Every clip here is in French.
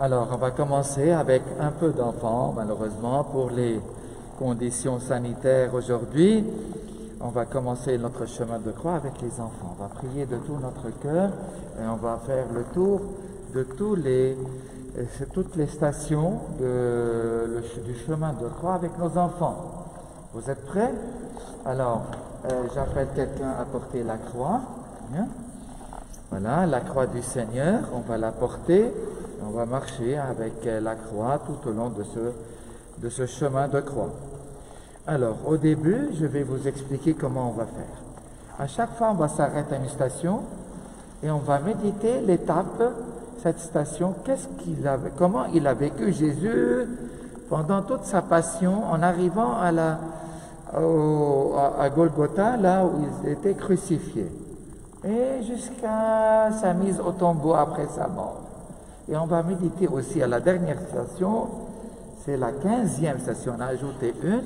Alors, on va commencer avec un peu d'enfants, malheureusement, pour les conditions sanitaires aujourd'hui. On va commencer notre chemin de croix avec les enfants. On va prier de tout notre cœur et on va faire le tour de toutes les stations du chemin de croix avec nos enfants. Vous êtes prêts? Alors, j'appelle quelqu'un à porter la croix. Bien. Voilà, la croix du Seigneur, on va la porter. On va marcher avec la croix tout au long de ce chemin de croix. Alors, au début, je vais vous expliquer comment on va faire. À chaque fois, on va s'arrêter à une station et on va méditer l'étape, cette station, comment il a vécu Jésus pendant toute sa passion en arrivant à Golgotha, là où il était crucifié, et jusqu'à sa mise au tombeau après sa mort. Et on va méditer aussi à la dernière station, c'est la 15e station, on a ajouté une,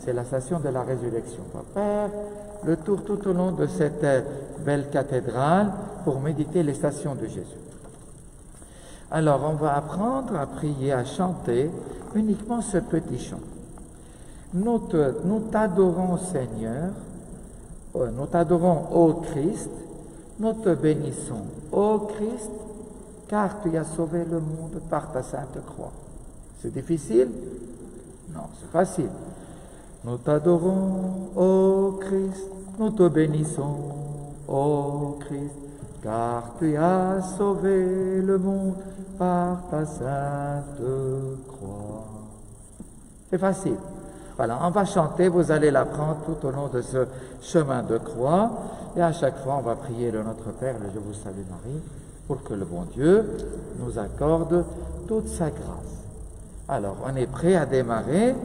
c'est la station de la résurrection. On va faire le tour tout au long de cette belle cathédrale pour méditer les stations de Jésus. Alors, on va apprendre à prier, à chanter uniquement ce petit chant. Nous t'adorons, Seigneur, nous t'adorons, ô Christ, nous te bénissons, ô Christ, car tu as sauvé le monde par ta sainte croix. C'est difficile? Non, c'est facile. Nous t'adorons, ô Christ, nous te bénissons, ô Christ, car tu as sauvé le monde par ta sainte croix. C'est facile. Voilà, on va chanter, vous allez l'apprendre tout au long de ce chemin de croix, et à chaque fois on va prier le Notre Père, le Je vous salue Marie, pour que le bon Dieu nous accorde toute sa grâce. Alors, on est prêt à démarrer.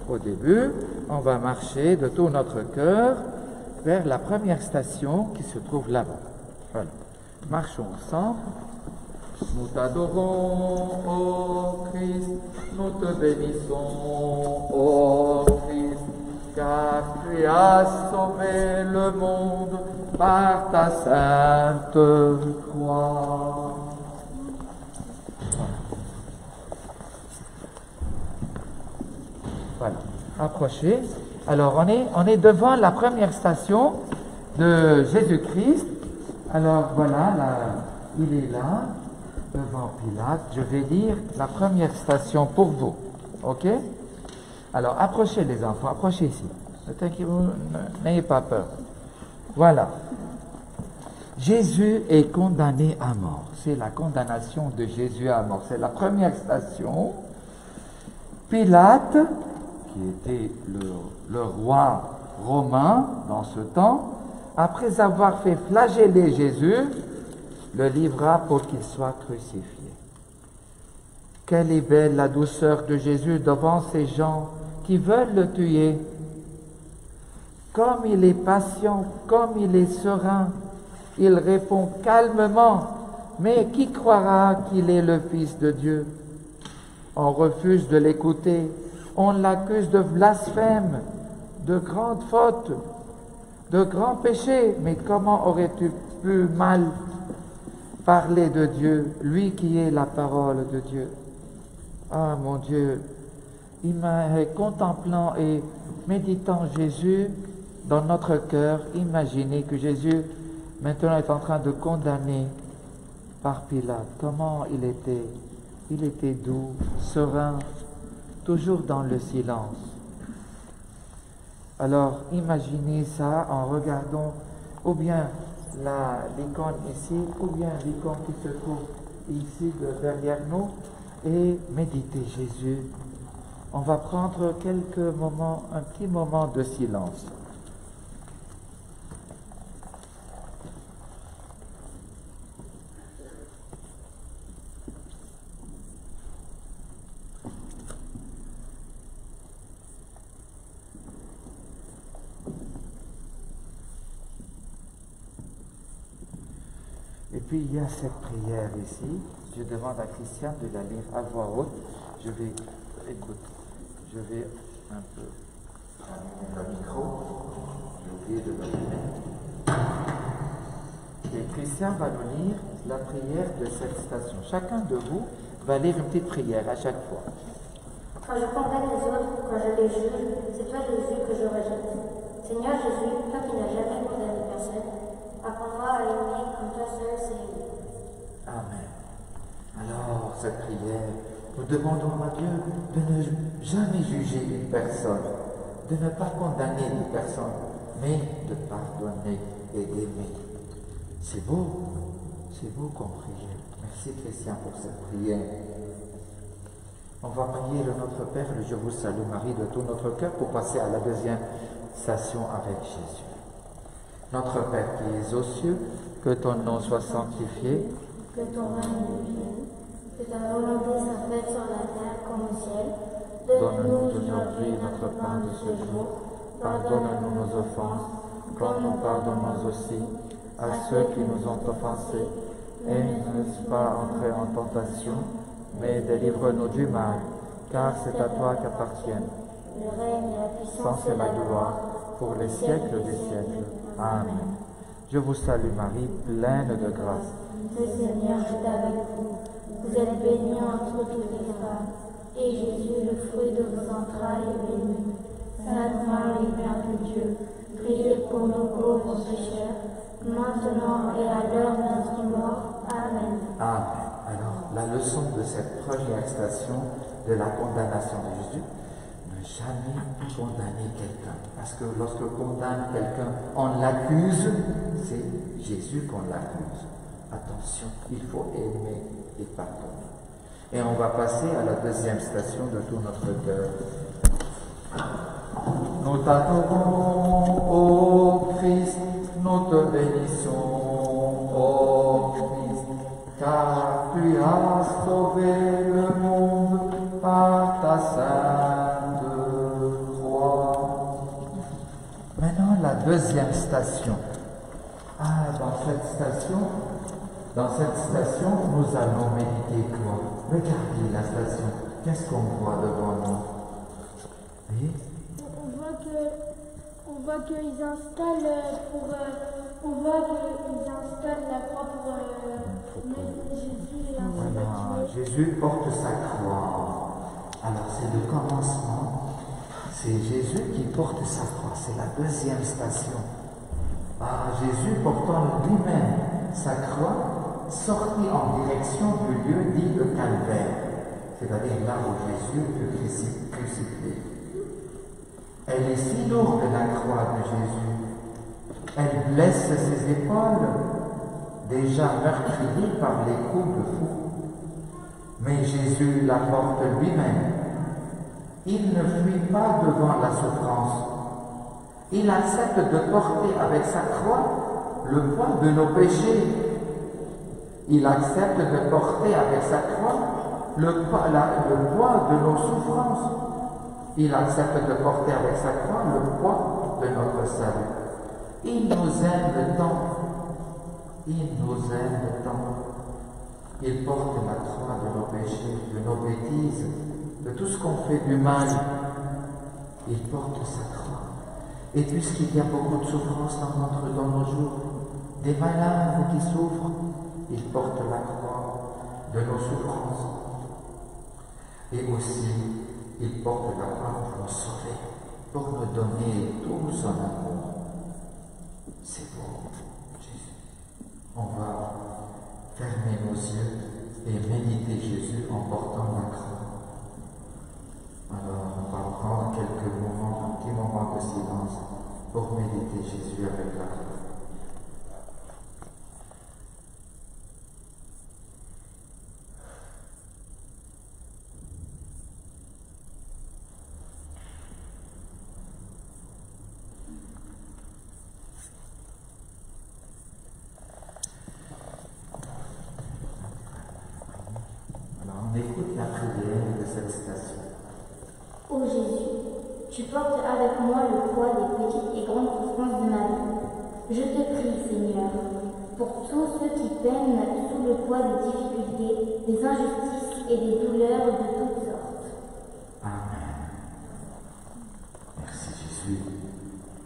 Au début, on va marcher de tout notre cœur vers la première station qui se trouve là-bas. Voilà. Marchons ensemble. Nous t'adorons, ô Christ, nous te bénissons, ô Christ, car tu as sauvé le monde par ta sainte croix. Voilà, approchez. Alors, on est devant la première station de Jésus-Christ. Alors, voilà, il est là, devant Pilate. Je vais lire la première station pour vous. OK? Alors, approchez les enfants, approchez ici. Ne t'inquiétez, n'ayez pas peur. Voilà. Jésus est condamné à mort. C'est la condamnation de Jésus à mort. C'est la première station. Pilate, qui était le roi romain dans ce temps, après avoir fait flageller Jésus, le livra pour qu'il soit crucifié. Quelle est belle la douceur de Jésus devant ces gens qui veulent le tuer. Comme il est patient, comme il est serein, il répond calmement, mais qui croira qu'il est le Fils de Dieu? On refuse de l'écouter, on l'accuse de blasphème, de grandes fautes, de grands péchés. Mais comment aurais-tu pu mal parler de Dieu, lui qui est la parole de Dieu? Ah mon Dieu, contemplant et méditant Jésus dans notre cœur, imaginez que Jésus maintenant est en train de condamner par Pilate. Comment il était doux, serein, toujours dans le silence. Alors imaginez ça en regardant ou bien l'icône ici, ou bien l'icône qui se trouve ici derrière nous, et méditez Jésus. On va prendre quelques moments, un petit moment de silence. Et puis il y a cette prière ici. Je demande à Christian de la lire à voix haute. Je vais un peu prendre le micro. J'ai oublié de le mettre. Et Christian va nous lire la prière de cette station. Chacun de vous va lire une petite prière à chaque fois. Quand je condamne les autres, quand je les juge, c'est toi Jésus que je rejette. Seigneur Jésus, toi qui n'as jamais condamné personne, apprends-moi à aimer comme toi seul sais aimer. Amen. Alors, cette prière, nous demandons à Dieu de ne jamais juger une personne, de ne pas condamner une personne, mais de pardonner et d'aimer. C'est beau comme prière. Merci Christian pour cette prière. On va prier le Notre Père, le Je vous salue Marie de tout notre cœur pour passer à la deuxième station avec Jésus. Notre Père qui es aux cieux, que ton nom soit sanctifié, Que ton règne vienne, que ta volonté soit faite sur la terre comme au ciel. donne-nous aujourd'hui notre pain de ce jour, pardonne-nous nos offenses, comme nous pardonnons aussi à ceux qui nous ont offensés, et ne laisse pas entrer en tentation, mais délivre-nous du mal, car c'est à toi qu'appartiennent Le règne, la puissance et la gloire pour les siècles des siècles. Amen. Je vous salue Marie, pleine de grâce. Le Seigneur est avec vous. Vous êtes bénie entre toutes les femmes, et Jésus, le fruit de vos entrailles, est béni. Sainte Marie, Mère de Dieu, priez pour nos pauvres pécheurs, maintenant et à l'heure de notre mort. Amen. Amen. Alors, la leçon de cette première station de la condamnation de Jésus, ne jamais condamner quelqu'un. Parce que lorsque l'on condamne quelqu'un, on l'accuse, c'est Jésus qu'on l'accuse. Attention, il faut aimer et pardonner. Et on va passer à la deuxième station de tout notre cœur. Nous t'adorons, ô Christ, nous te bénissons, ô Christ, car tu as sauvé le monde par ta sainte croix. Maintenant, la deuxième station. Dans cette station, nous allons méditer quoi? Regardez la station. Qu'est-ce qu'on voit devant nous? Oui? On voit qu'ils installent la croix pour Jésus et Voilà, Jésus porte sa croix. Alors c'est le commencement. C'est Jésus qui porte sa croix. C'est la deuxième station. Jésus portant lui-même sa croix, sorti en direction du lieu dit le calvaire, c'est-à-dire là où Jésus fut crucifié. Elle est si lourde la croix de Jésus. Elle blesse ses épaules, déjà meurtrières par les coups de fou. Mais Jésus la porte lui-même. Il ne fuit pas devant la souffrance. Il accepte de porter avec sa croix le poids de nos péchés. Il accepte de porter avec sa croix le poids de nos souffrances. Il accepte de porter avec sa croix le poids de notre salut. Il nous aime tant. Il nous aime tant. Il porte la croix de nos péchés, de nos bêtises, de tout ce qu'on fait du mal. Il porte sa croix. Et puisqu'il y a beaucoup de souffrances dans nos jours, des malades qui souffrent, il porte la croix de nos souffrances. Et aussi, il porte la croix pour nous sauver, pour nous donner tout son amour. C'est beau, Jésus. On va fermer nos yeux et méditer Jésus en portant la croix. Alors, on va prendre quelques moments, un petit moment de silence pour méditer Jésus avec la croix. Alors, on écoute la prière de cette station. Ô Jésus, tu portes avec moi le poids des petites et grandes souffrances de ma vie. Je te prie, Seigneur, pour tous ceux qui peinent sous le poids des difficultés, des injustices et des douleurs de toutes sortes. Amen. Merci Jésus,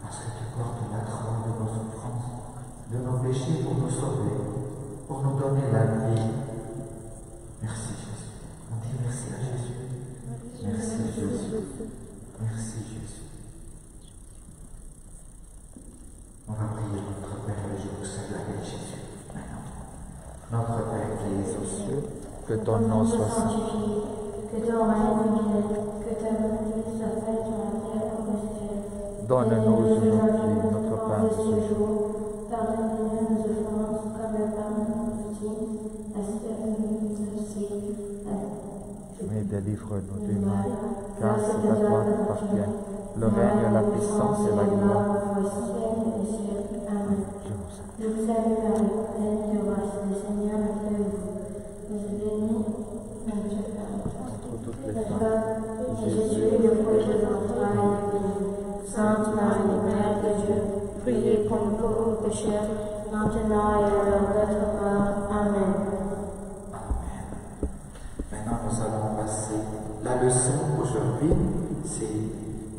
parce que tu portes la croix de nos souffrances, de nos péchés pour nous sauver, pour nous donner la vie. Merci Jésus. On va prier notre Père et je vous salue avec Jésus. Maintenant. Notre Père qui es aux cieux, que ton nom soit sanctifié, que ton règne vienne, que ta volonté soit faite sur la terre comme au ciel. donne-nous aujourd'hui notre pain de ce jour. Pardonne-nous nos offenses comme le pardon nous dit, assieds-nous aussi. Mais délivre-nous du mal, car c'est à toi qu'appartiennent le règne, la puissance et la gloire. Je vous salue Marie, pleine de grâce, le Seigneur est avec vous. Vous êtes bénie Entre toutes les entre femmes, et Jésus, le fruit de vos entrailles, est béni. Sainte Marie, Mère de Dieu, priez pour nous pauvres pécheurs, maintenant et à l'heure de notre mort. Amen. Maintenant, nous allons passer. La leçon aujourd'hui, c'est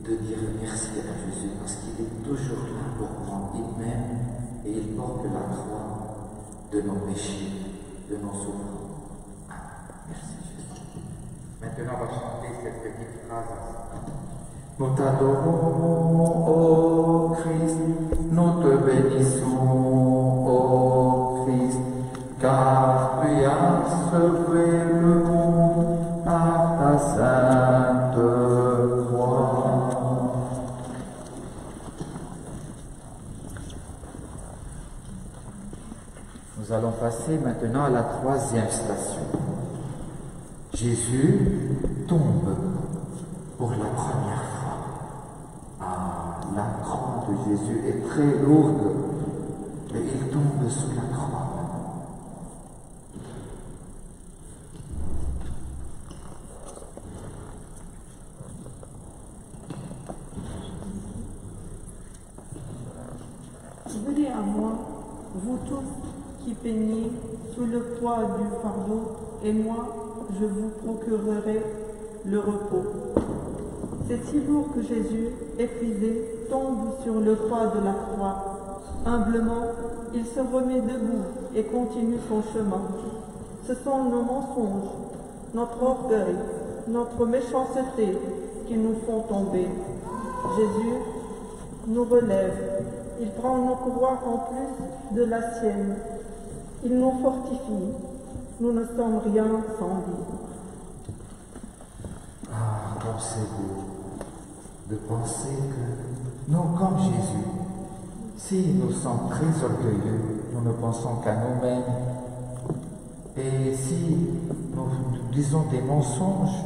de dire merci à Jésus parce qu'il est toujours là pour moi. Il m'aime et il porte la croix de nos péchés, de nos souffrances. Merci Jésus. Maintenant, on va chanter cette petite phrase. Nous t'adorons, ô Christ, nous te bénissons, ô Christ, car tu as sauvé le monde par ta sainte croix. Nous allons passer maintenant à la troisième station. Jésus tombe pour la première fois. Ah, la croix de Jésus est très lourde, mais il tombe sous la croix. Venez à moi, vous tous qui peignez sous le poids du fardeau, et moi, je vous procurerai le repos. C'est si lourd que Jésus, épuisé, tombe sur le poids de la croix. Humblement, il se remet debout et continue son chemin. Ce sont nos mensonges, notre orgueil, notre méchanceté qui nous font tomber. Jésus nous relève. Il prend nos croix en plus de la sienne. Il nous fortifie. Nous ne sommes rien sans lui. Ah, comme c'est beau de penser que nous, comme Jésus, si nous sommes très orgueilleux, nous ne pensons qu'à nous-mêmes, et si nous disons des mensonges,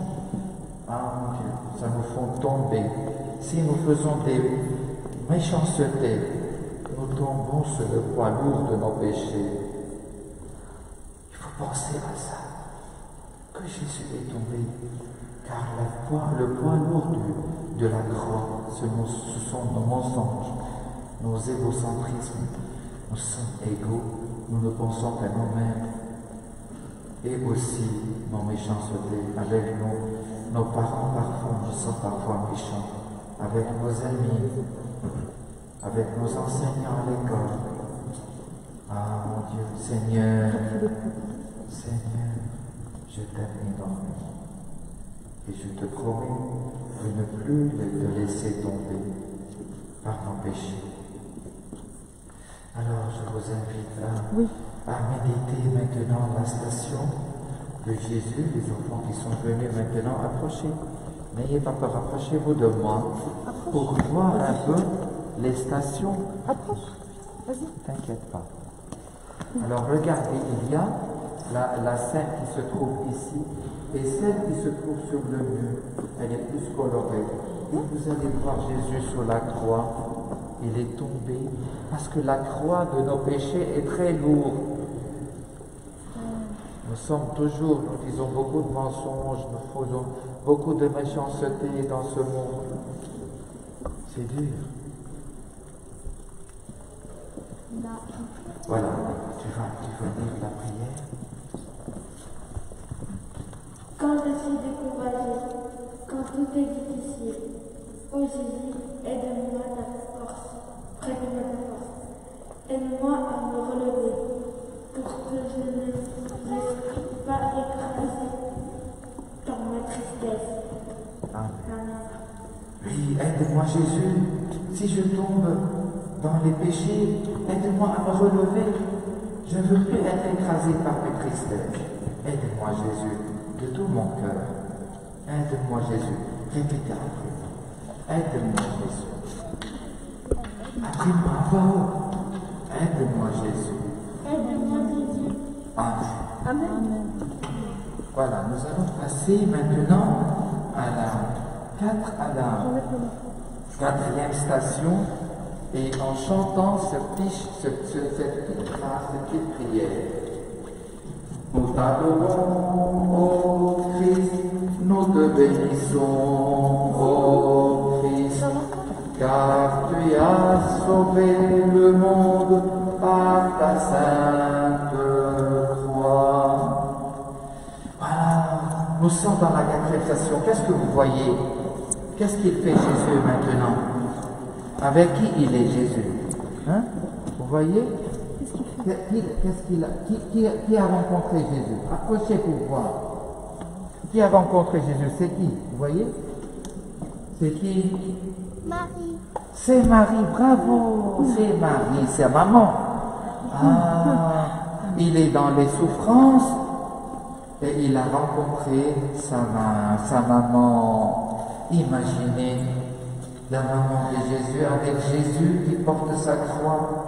ah mon Dieu, ça nous fait tomber. Si nous faisons des méchancetés, nous tombons sur le poids lourd de nos péchés. Il faut penser à ça, que Jésus est tombé, car le poids lourd de la croix, ce sont nos mensonges, nos égocentrismes, nous sommes égaux, nous ne pensons qu'à nous-mêmes, et aussi nos méchancetés avec nos parents parfois, nous sommes parfois méchants, avec nos amis, avec nos enseignants à l'école. Ah mon Dieu, Seigneur, Seigneur, je t'aime énormément. Et je te promets de ne plus te laisser tomber par nos péchés. Alors je vous invite à méditer maintenant la station de Jésus, les enfants qui sont venus maintenant, approchez. N'ayez pas peur, approchez-vous de moi pour voir un peu les stations. Approche, vas-y. T'inquiète pas. Alors regardez, il y a la scène qui se trouve ici et celle qui se trouve sur le mur. Elle est plus colorée. Et vous allez voir Jésus sur la croix. Il est tombé parce que la croix de nos péchés est très lourde. Nous sommes toujours, nous disons beaucoup de mensonges, nous faisons beaucoup de méchanceté dans ce monde. C'est dur. Voilà, tu vas dire la prière. Quand je suis découragée, quand tout est difficile, ô Jésus, aide-moi ta force, prête-moi ta force. Aide-moi à me relever pour que je ne reste pas écrasée dans ma tristesse. Amen. Amen. Oui, aide-moi Jésus. Si je tombe, dans les péchés. Aide-moi à me relever. Je ne veux plus être écrasé par mes tristesses. Aide-moi, Jésus, de tout mon cœur. Aide-moi, Jésus. Répétez après moi. Aide-moi, Jésus. Après-moi, à voix haute. Aide-moi, Jésus. Aide-moi, Jésus. Amen. Amen. Voilà, nous allons passer maintenant à la quatrième station et en chantant cette petite phrase, cette petite prière. Nous t'adorons, ô Christ, nous te bénissons, ô Christ, car tu as sauvé le monde par ta sainte croix. Voilà, nous sommes dans la quatrième station. Qu'est-ce que vous voyez? Qu'est-ce qu'il fait Jésus maintenant? Avec qui il est Jésus? Hein? Vous voyez? Qui a rencontré Jésus? Approchez pour voir. Qui a rencontré Jésus? C'est qui? Vous voyez? C'est qui? Marie. C'est Marie, bravo! C'est Marie, c'est maman. Ah, il est dans les souffrances et il a rencontré sa maman. Imaginez la maman de Jésus avec Jésus qui porte sa croix.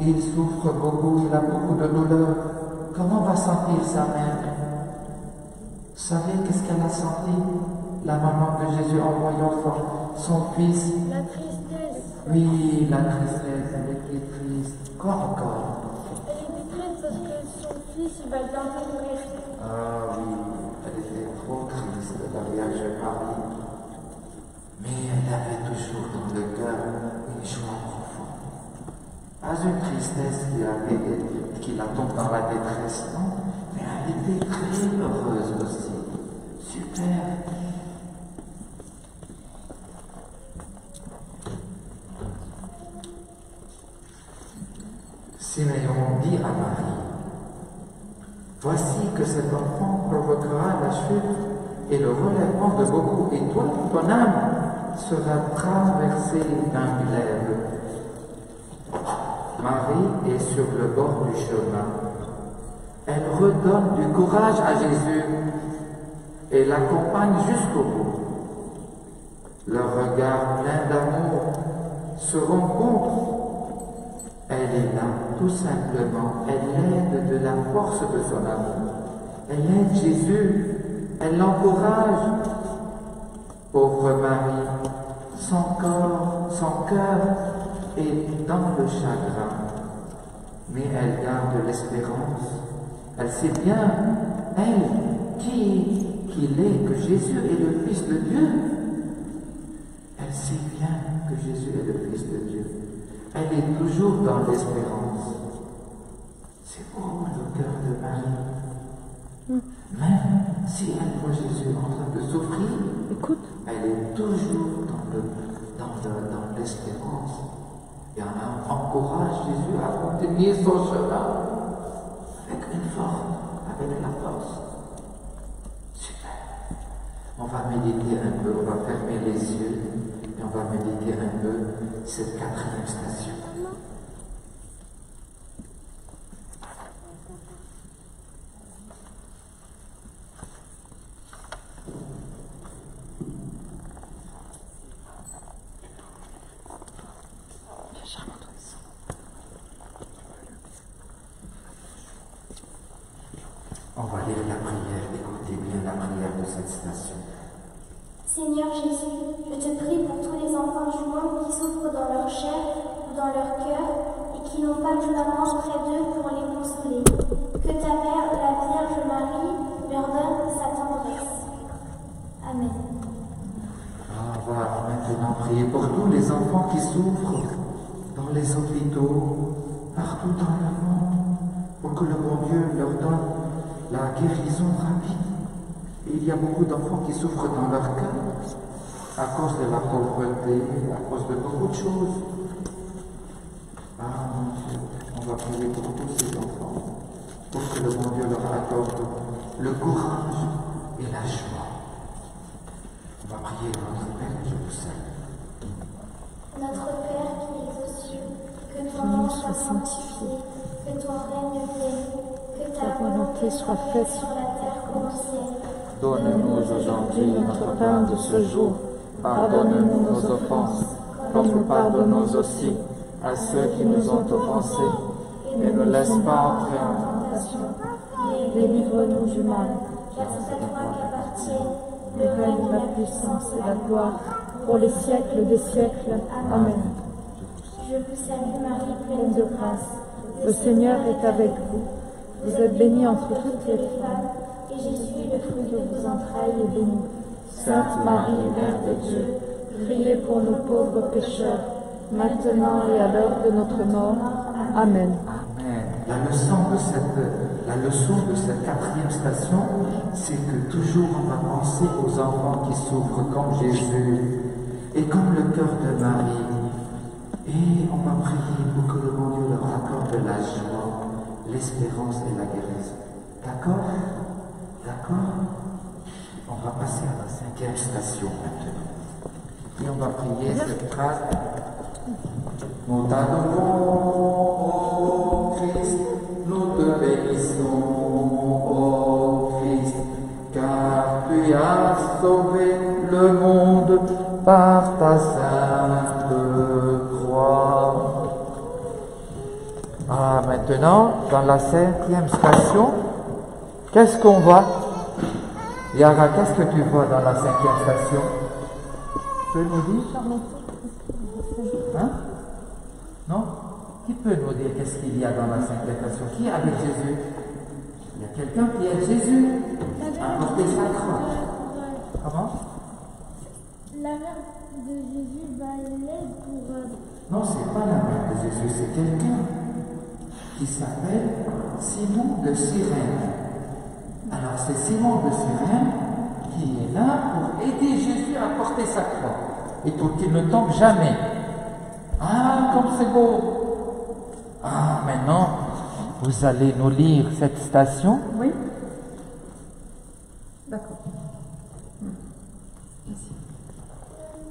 Il souffre beaucoup, il a beaucoup de douleur. Comment va sentir sa mère? Vous savez qu'est-ce qu'elle a senti? La maman de Jésus en voyant son fils. La tristesse. Oui, la tristesse, elle était triste. Quoi encore? Elle était triste parce que son fils, il va bientôt mourir. Ah oui, elle était trop triste, la Vierge Marie. Mais elle avait toujours dans le cœur une joie profonde. Pas une tristesse qui la tombe dans la détresse, non, mais elle était très heureuse aussi. Super. Siméon dit à Marie, voici que cet enfant provoquera la chute et le relèvement de beaucoup, et toi, ton âme sera traversée d'un glaive. Marie est sur le bord du chemin. Elle redonne du courage à Jésus et l'accompagne jusqu'au bout. Leur regard plein d'amour se rencontrent. Elle est là, tout simplement. Elle l'aide de la force de son amour. Elle aide Jésus. Elle l'encourage. Pauvre Marie, son corps, son cœur est dans le chagrin. Mais elle garde l'espérance. Elle sait bien, elle, qu'il est, que Jésus est le Fils de Dieu. Elle sait bien que Jésus est le Fils de Dieu. Elle est toujours dans l'espérance. C'est beau le cœur de Marie. Même si elle voit Jésus en train de souffrir, elle est toujours dans l'espérance. Et elle encourage Jésus à continuer son chemin avec une force, avec la force. Super. On va méditer un peu, on va fermer les yeux et on va méditer un peu cette quatrième station. On va lire la prière, écoutez bien la prière de cette station. Seigneur Jésus, je te prie pour tous les enfants du monde qui souffrent dans leur chair ou dans leur cœur et qui n'ont pas de maman près d'eux pour les consoler. Que ta mère, la Vierge Marie, leur donne sa tendresse. Amen. On va maintenant prier pour tous les enfants qui souffrent dans les hôpitaux, partout dans le monde, pour que le bon Dieu leur donne la guérison rapide. Il y a beaucoup d'enfants qui souffrent dans leur cœur à cause de la pauvreté, à cause de beaucoup de choses. Ah mon Dieu, on va prier pour tous ces enfants, pour que le bon Dieu leur accorde le courage et la joie. On va prier notre Père, je vous salue. Notre Père qui es aux cieux, soit sanctifié, que ton règne vienne, que ta volonté soit faite sur la terre comme au ciel. Donne-nous aujourd'hui notre pain de ce jour. Pardonne-nous nos offenses, comme nous pardonnons aussi à ceux qui nous ont offensés. Et ne nous laisse pas entrer en tentation. délivre-nous du mal. Car c'est à toi qu'appartiennent Le règne, la puissance et la gloire, pour les siècles des siècles. Amen. Je vous salue Marie, Pleine de grâce, le Seigneur est avec vous. Vous êtes bénie entre toutes les femmes, et Jésus, le fruit de vos entrailles est béni. Sainte Marie, Mère de Dieu, priez pour nos pauvres pécheurs, maintenant et à l'heure de notre mort. Amen. Amen. La leçon de cette quatrième station, c'est que toujours on va penser aux enfants qui souffrent comme Jésus et comme le cœur de Marie. Et on va prier pour que le bon Dieu leur accorde la joie, l'espérance et la guérison. D'accord? D'accord? On va passer à la cinquième station maintenant. Et on va prier cette phrase. Nous t'adorons, ô Christ, nous te bénissons, ô Christ, car tu as sauvé le monde par ta sainte croix. Ah, maintenant, dans la cinquième station, qu'est-ce qu'on voit? Yara, qu'est-ce que tu vois dans la cinquième station? Tu peux nous dire? Hein? Non? Qui peut nous dire qu'est-ce qu'il y a dans la cinquième station? Qui est avec Jésus? Il y a quelqu'un qui est Jésus à porter sa croix. Comment? La mère de Jésus l'aide pour... Non, c'est pas la mère de Jésus, c'est quelqu'un qui s'appelle Simon de Cyrène. Alors c'est Simon de Cyrène qui est là pour aider Jésus à porter sa croix et pour qu'il ne tombe jamais. Ah, comme c'est beau! Ah, maintenant, vous allez nous lire cette station. Oui. D'accord.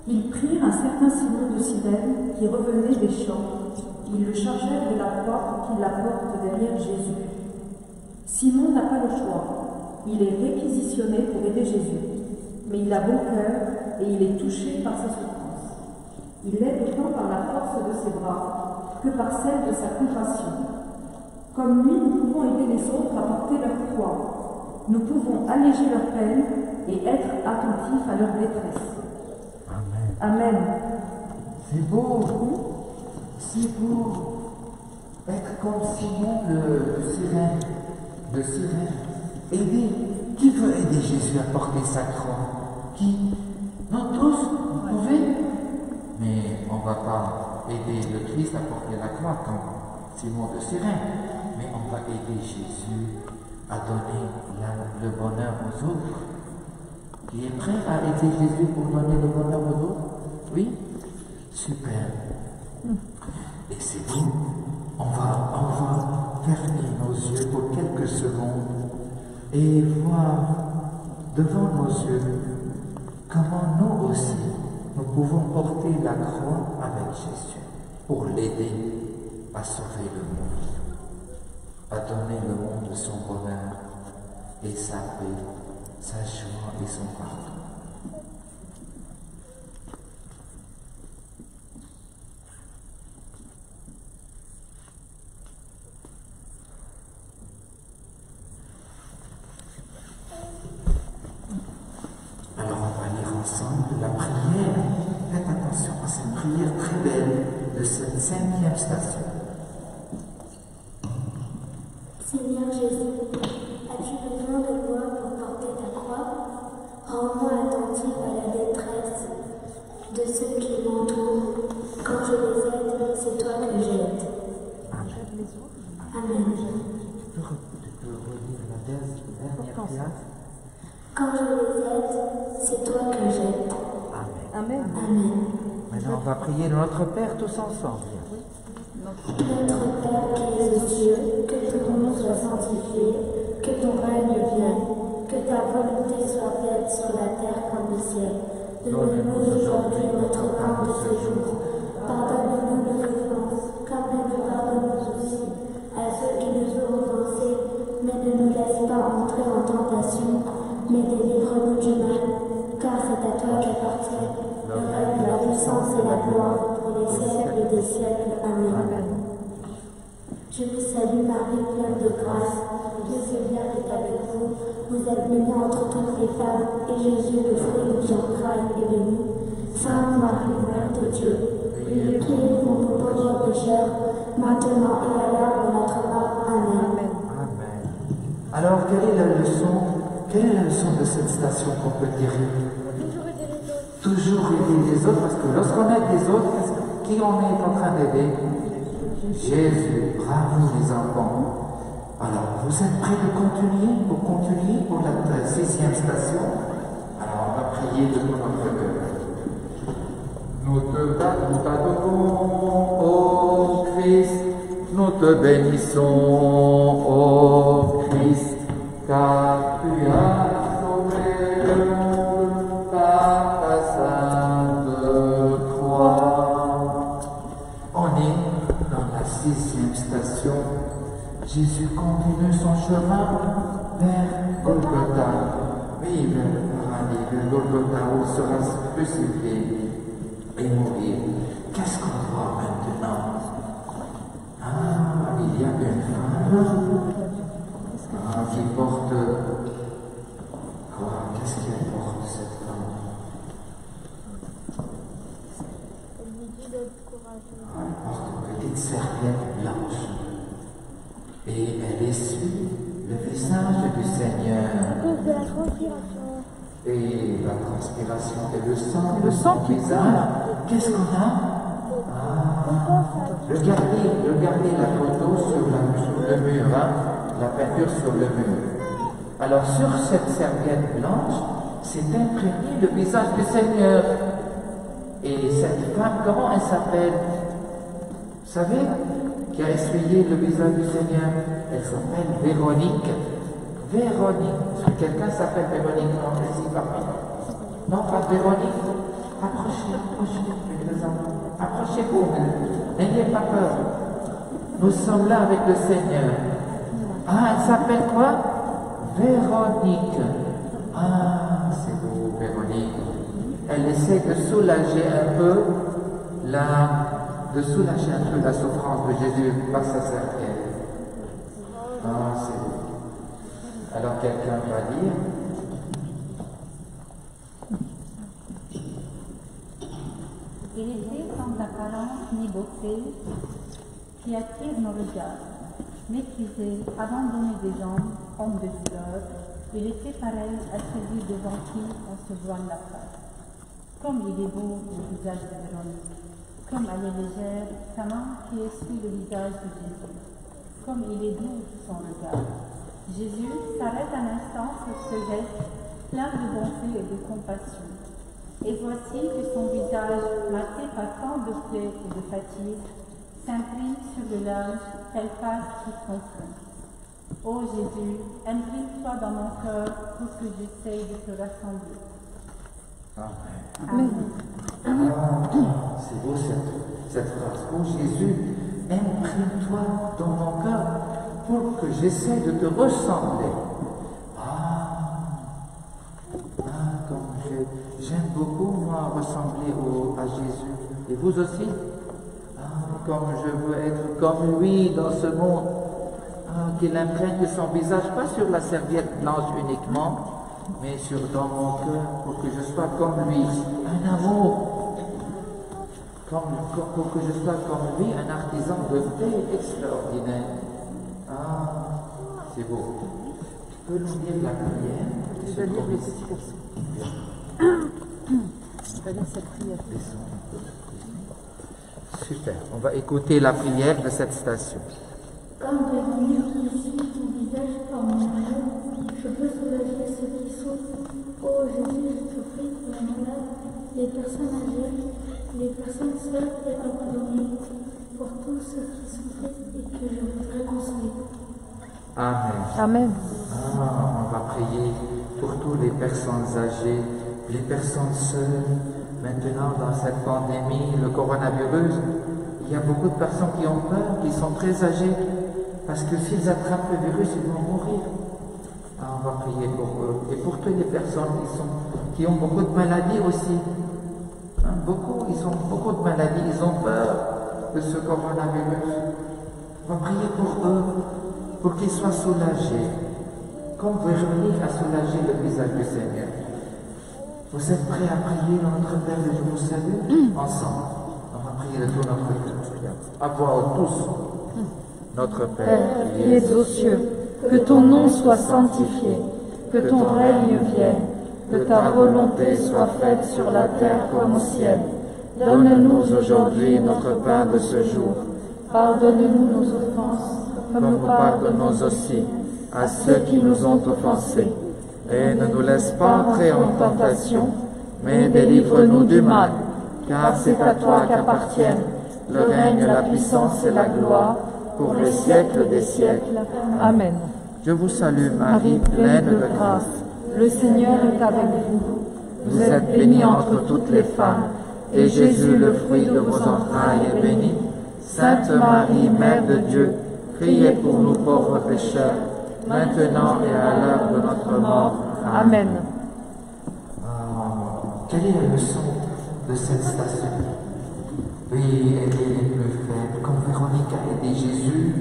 Ils prirent un certain Simon de Cyrène qui revenait des champs. Ils le chargèrent de la croix pour qu'il la porte derrière Jésus. Simon n'a pas le choix. Il est réquisitionné pour aider Jésus. Mais il a bon cœur et il est touché par ses souffrances. Il l'aide autant par la force de ses bras que par celle de sa compassion. Comme lui, nous pouvons aider les autres à porter leur croix. Nous pouvons alléger leur peine et être attentifs à leur détresse. Amen. Amen. C'est beau. C'est beau. Être comme Simon de Cyrène. Aider. Qui veut aider Jésus à porter sa croix? Qui? Non, tous, vous pouvez. Mais on ne va pas aider le Christ à porter la croix comme Simon de Cyrène. Mais on va aider Jésus à donner le bonheur aux autres. Qui est prêt à aider Jésus pour donner le bonheur aux autres? Oui? Super. Et c'est tout. On va fermer nos yeux pour quelques secondes et voir devant nos yeux comment nous aussi nous pouvons porter la croix avec Jésus pour l'aider à sauver le monde, à donner le monde son bonheur et sa paix, sa joie et son pardon. Alors on va lire ensemble la prière. Faites attention à cette prière très belle de cette cinquième station. Seigneur Jésus, as-tu besoin de moi pour porter ta croix? Rends-moi attentif à la détresse de ceux qui m'entourent. Quand je les aide, c'est toi que j'aide. Amen. Tu peux relire la dernière prière. Quand je les aide, c'est toi que j'aide. Amen. Amen. Amen. Maintenant on va prier notre Père tous ensemble. Notre Père qui es aux cieux, que ton nom soit sanctifié, que ton règne vienne, que ta volonté soit faite sur la terre comme au ciel. Donne-nous aujourd'hui notre pain de ce jour. Pardonne-nous nos offenses, comme nous pardonnons mais délivre-nous du mal, car c'est à toi qu'appartiennent le règne, la puissance et la gloire pour les siècles des siècles. Amen. Je vous salue Marie, pleine de grâce, Dieu le Seigneur est avec vous. Vous êtes bénie entre toutes les femmes, et Jésus, le fruit de vos entrailles, est béni. Sainte Marie, Mère de Dieu, priez pour nous pauvres pécheurs, maintenant et à l'heure de notre mort. Amen. Amen. Alors, quelle est la leçon de cette station qu'on peut tirer? Toujours aider les autres, parce que lorsqu'on aide les autres, qui on est en train d'aider? Jésus. Bravo les enfants. Alors, vous êtes prêts de continuer pour la 6e station? Alors, on va prier de tout notre cœur. Nous t'adorons, ô Christ, nous te bénissons, ô Christ, car tu as sauvé le monde par ta sainte croix. On est dans la 6e station. Jésus continue son chemin vers Golgotha. Oui, vers le paradis, vers Golgotha, où il sera crucifié et mourir. Qu'est-ce qu'on voit maintenant? Ah, il y a une femme qui porte quoi? Qu'est-ce qu'elle porte, cette femme? Elle porte une petite serviette blanche et elle essuie le visage du Seigneur. À cause de la transpiration. Et la transpiration et le sang qui visage. Qu'est-ce qu'on a? Regardez la photo sur le mur, hein? La peinture sur le mur. Alors sur cette serviette blanche, c'est imprégné le visage du Seigneur. Et cette femme, comment elle s'appelle? Vous savez, qui a essuyé le visage du Seigneur? Elle s'appelle Véronique. Véronique. Est-ce que quelqu'un s'appelle Véronique? Non, ici parmi nous. Non, pas Véronique. Approchez-vous. N'ayez pas peur. Nous sommes là avec le Seigneur. Ah, elle s'appelle quoi? Véronique. Ah, c'est beau, Véronique. Elle essaie de soulager un peu la souffrance de Jésus par sa serviette. Ah, c'est beau. Alors quelqu'un va dire. Il était sans apparence ni beauté, qui attire nos regards. Méprisé, abandonné des hommes, homme de douleur, il était pareil à celui devant qui on se voile la face. Comme il est beau le visage de Véronique, comme elle est légère, sa main qui essuie le visage de Jésus, comme il est doux son regard. Jésus s'arrête un instant sur ce geste plein de bonté et de compassion. Et voici que son visage, maté par tant de plaies et de fatigue, s'imprime sur le linge qu'elle passe sur son front. Ô Jésus, imprime-toi dans mon cœur pour que j'essaye de te rassembler. Amen. Ah, c'est beau cette phrase. Oh Jésus, imprime-toi dans mon cœur pour que j'essaie de te ressembler. Comme j'aime beaucoup, moi, ressembler à Jésus. Et vous aussi? Comme je veux être comme lui dans ce monde. Qu'il imprègne son visage, pas sur la serviette blanche uniquement, mais dans mon cœur, pour que je sois comme lui. Un amour. Pour que je sois comme lui, un artisan de paix extraordinaire. C'est beau. Tu peux nous lire la prière? Je vais lire cette prière. Super. On va écouter la prière de cette station. Comme Véronique qui essuie ton visage par mon amour, je peux soulager ceux qui souffrent. Oh Jésus, je te prie pour les malades, les personnes âgées, les personnes seules et abandonnées, pour tous ceux qui souffrent et que je voudrais consoler. Amen. Amen. On va prier pour toutes les personnes âgées, les personnes seules. Maintenant, dans cette pandémie, le coronavirus, il y a beaucoup de personnes qui ont peur, qui sont très âgées, parce que s'ils attrapent le virus, ils vont mourir. On va prier pour eux. Et pour toutes les personnes qui ont beaucoup de maladies aussi. Ils ont beaucoup de maladies, ils ont peur de ce coronavirus. On va prier pour eux, pour qu'ils soient soulagés. Comme Véronique a soulagé le visage du Seigneur. Vous êtes prêts à prier notre Père et je vous salue ensemble. On va prier de tout notre cœur. À voix haute tous. Notre Père, qui es aux cieux, que ton nom soit sanctifié, que ton règne vienne, que ta volonté soit faite sur la terre comme au ciel. Donne-nous aujourd'hui notre pain de ce jour. Pardonne-nous nos offenses, comme nous pardonnons aussi à ceux qui nous ont offensés. et ne nous laisse pas entrer en tentation, mais délivre-nous du mal, car c'est à toi qu'appartiennent le règne, la puissance et la gloire pour les siècles des siècles. Amen. Je vous salue Marie, pleine de grâce. Le Seigneur est avec vous. Vous êtes bénie entre toutes les femmes, et Jésus, le fruit de vos entrailles, est béni. Sainte Marie, Mère de Dieu, priez pour nous pauvres pécheurs, maintenant et à l'heure de notre mort. Amen. Quelle est la leçon de cette station? Oui, aider les plus faibles, comme Véronique a aidé Jésus,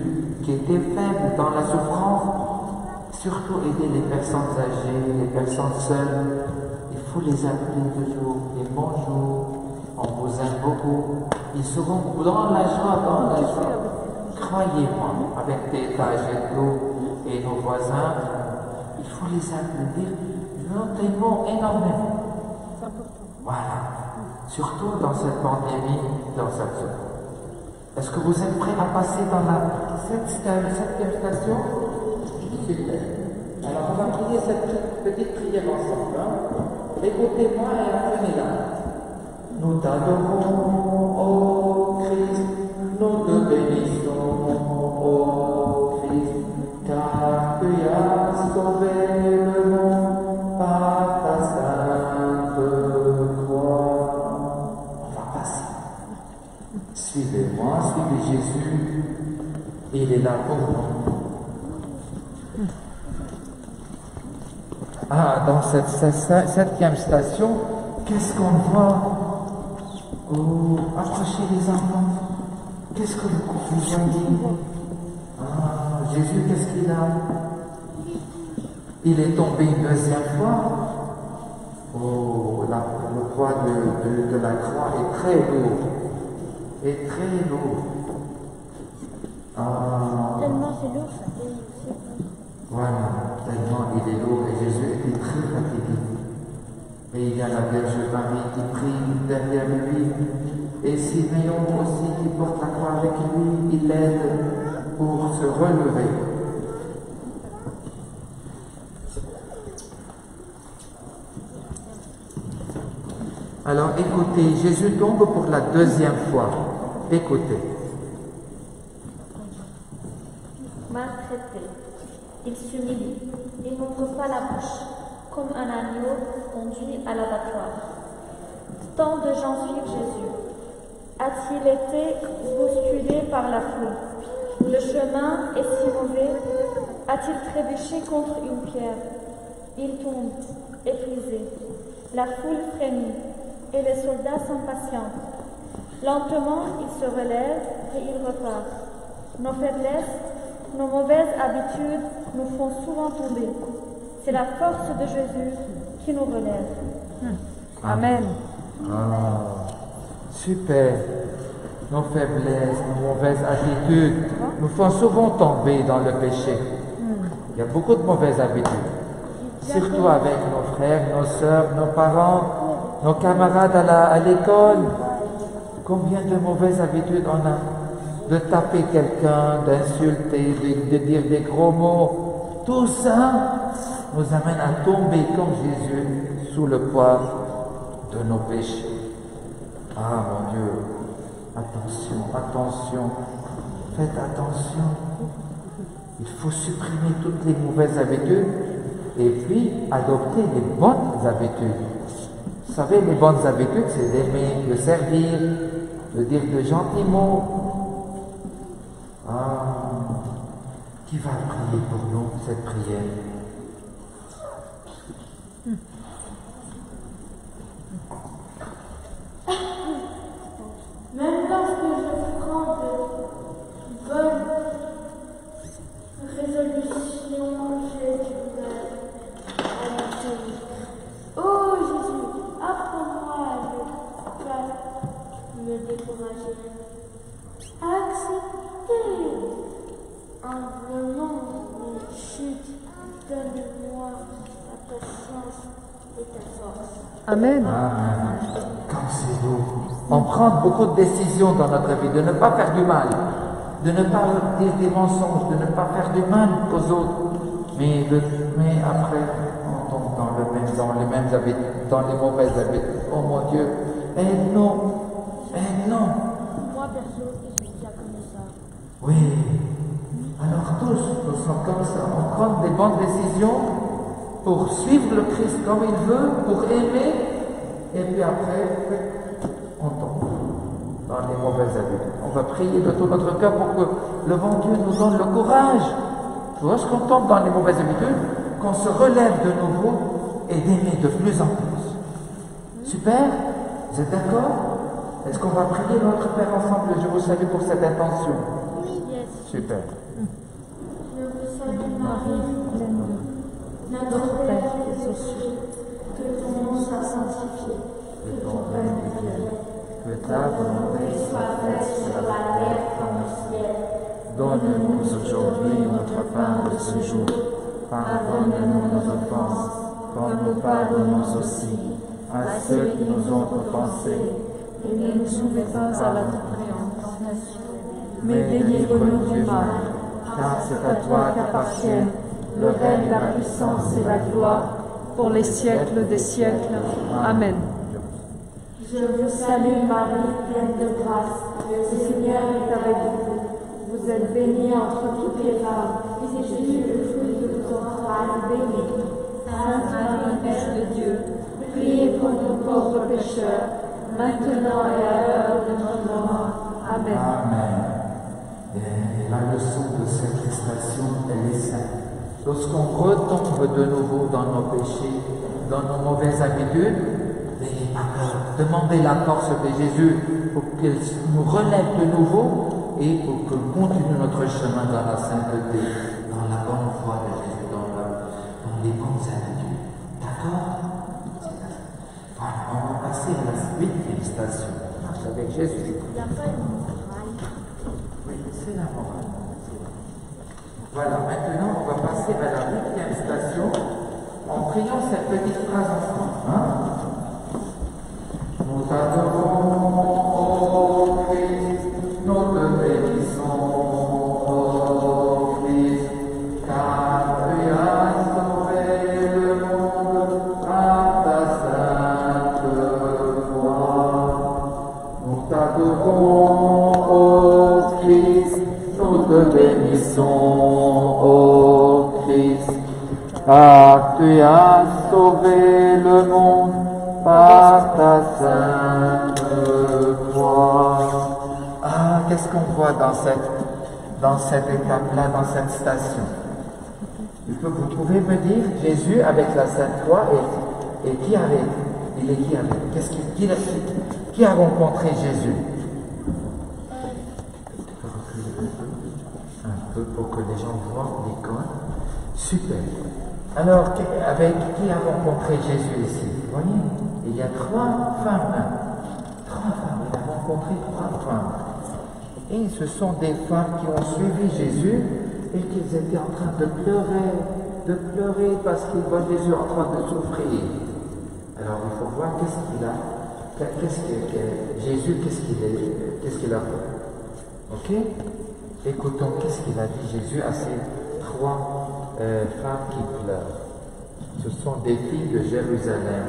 qui était faible dans la souffrance. Surtout aider les personnes âgées, les personnes seules. Il faut les appeler toujours, et bonjour, on vous aime beaucoup. Ils seront dans la joie, dans la joie. Croyez-moi, avec des tâches et tout, et nos voisins, il faut les applaudir. Nous t'aimons énormément. Voilà. Surtout dans cette pandémie, dans cette zone. Est-ce que vous êtes prêts à passer dans cette station? Super. Alors on va prier cette petite prière ensemble. Écoutez-moi et apprenez-la. Nous t'adorons, ô Christ, nous te bénissons, ô Christ, car tu as sauvé le monde par ta sainte croix. On va passer. Suivez-moi, suivez Jésus, il est là pour nous. Dans cette septième station, qu'est-ce qu'on voit? Oh, approchez les enfants. Qu'est-ce que vous voyez? Jésus, qu'est-ce qu'il a? Il est tombé une deuxième fois. Oh, le poids de la croix est très lourd. Est très lourd. Tellement c'est lourd, ça fait aussi. Voilà, tellement il est lourd et Jésus était très fatigué. Et il y a la Vierge Marie qui prie derrière lui. Et Siméon aussi qui porte la croix avec lui, il l'aide pour se relever. Alors écoutez, Jésus tombe pour la deuxième fois. Écoutez. Maltraité, il s'humilie, il n'ouvre pas la bouche, comme un agneau conduit à l'abattoir. Tant de gens suivent Jésus. A-t-il été bousculé par la foule? Le chemin est si mauvais. A-t-il trébuché contre une pierre? Il tombe, épuisé. La foule frémit, et les soldats s'impatientent. Lentement, il se relève et il repart. Nos faiblesses, nos mauvaises habitudes nous font souvent tomber. C'est la force de Jésus qui nous relève. Amen. Super. Nos faiblesses, nos mauvaises attitudes nous font souvent tomber dans le péché. Il y a beaucoup de mauvaises habitudes. Surtout avec nos frères, nos sœurs, nos parents, nos camarades à l'école. Combien de mauvaises habitudes on a? De taper quelqu'un, d'insulter, de dire des gros mots. Tout ça nous amène à tomber comme Jésus sous le poids de nos péchés. Ah mon Dieu, attention, attention, faites attention. Il faut supprimer toutes les mauvaises habitudes et puis adopter les bonnes habitudes. Vous savez, les bonnes habitudes, c'est d'aimer, de servir, de dire de gentils mots. Qui va prier pour nous cette prière? Même lorsque je prends de bonnes résolutions, j'ai du mal à la tenir. Oh Jésus, apprends-moi à ne pas me décourager. Accepter humblement mes chutes. Donne-moi ta patience et ta force. Amen. Amen. Comme c'est beau. On prend beaucoup de décisions dans notre vie, de ne pas faire du mal, de ne pas dire des mensonges, de ne pas faire du mal aux autres. Mais après, on tombe dans les mêmes habitudes, dans les mauvaises habitudes. Oh mon Dieu, aide-nous, aide-nous. Moi perso, je suis déjà comme ça. Oui. Alors tous, nous sommes comme ça. On prend des bonnes décisions pour suivre le Christ comme il veut, pour aimer, et puis après, on tombe dans les mauvaises habitudes. On va prier de tout notre cœur pour que le bon Dieu nous donne le courage. Lorsqu'on tombe dans les mauvaises habitudes, qu'on se relève de nouveau et d'aimer de plus en plus. Super? Vous êtes d'accord? Est-ce qu'on va prier notre Père ensemble? Je vous salue pour cette intention. Yes. Super. Je vous salue Marie, notre Père Jésus-Christ, que ton nom soit sanctifié, que ton règne vienne, Que ta volonté soit faite sur la terre comme au ciel. Donne-nous aujourd'hui notre pain de ce jour. Pardonne-nous nos offenses, comme nous pardonnons aussi à ceux qui nous ont offensés. Et ne nous soumets pas à la tentation, mais délivre-nous du mal, car c'est à toi qu'appartiennent le règne, la puissance et la gloire, pour les siècles des siècles. Amen. Je vous salue Marie, pleine de grâce, le Seigneur est avec vous. Vous êtes bénie entre toutes les femmes, et Jésus, le fruit de vos entrailles, béni. Sainte Marie, Mère de Dieu, priez pour nous pauvres pécheurs, maintenant et à l'heure de notre mort. Amen. Amen. Et la leçon de cette station, elle est simple. Lorsqu'on retombe de nouveau dans nos péchés, dans nos mauvaises habitudes, n'ayez pas peur. Demandez la force de Jésus pour qu'il nous relève de nouveau et pour que nous continuions notre chemin dans la sainteté, dans la bonne foi de Jésus, dans les bonnes habitudes. D'accord? Voilà, on va passer à la 8e station. Marche avec Jésus. Il n'y a pas de morale. Oui, c'est la morale. Voilà, maintenant on va passer à la 8e station en priant cette petite phrase ensemble. Hein? Nous t'adorons, ô Christ, nous te bénissons, ô Christ, car tu as sauvé le monde par ta sainte croix. Nous t'adorons, ô Christ, nous te bénissons, ô Christ, car tu as sauvé le monde par ta sainte croix. Ah, qu'est-ce qu'on voit dans cette étape-là, dans cette station? Vous pouvez me dire, Jésus avec la sainte croix, et qui avait? Il est qui avec? Qui a rencontré Jésus? Un peu pour que les gens voient l'icône. Super. Alors, avec qui a rencontré Jésus ici? Vous voyez? Il y a 3 femmes. 3 femmes. Il a rencontré 3 femmes. Et ce sont des femmes qui ont suivi Jésus et qui étaient en train de pleurer parce qu'ils voient Jésus en train de souffrir. Alors, il faut voir qu'est-ce qu'il a. Jésus, qu'est-ce qu'il a fait? Ok? Écoutons qu'est-ce qu'il a dit Jésus à ces 3 femmes qui pleurent. Ce sont des filles de Jérusalem.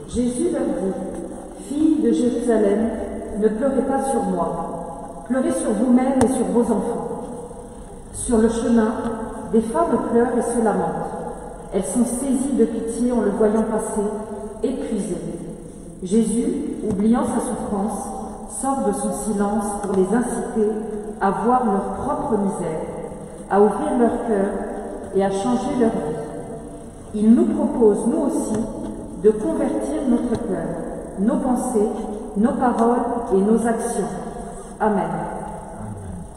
Jésus leur dit, filles de Jérusalem, ne pleurez pas sur moi, pleurez sur vous-mêmes et sur vos enfants. Sur le chemin, des femmes pleurent et se lamentent. Elles sont saisies de pitié en le voyant passer, épuisées. Jésus, oubliant sa souffrance, sort de son silence pour les inciter à voir leur propre misère. à ouvrir leur cœur et à changer leur vie. Il nous propose, nous aussi, de convertir notre cœur, nos pensées, nos paroles et nos actions. Amen.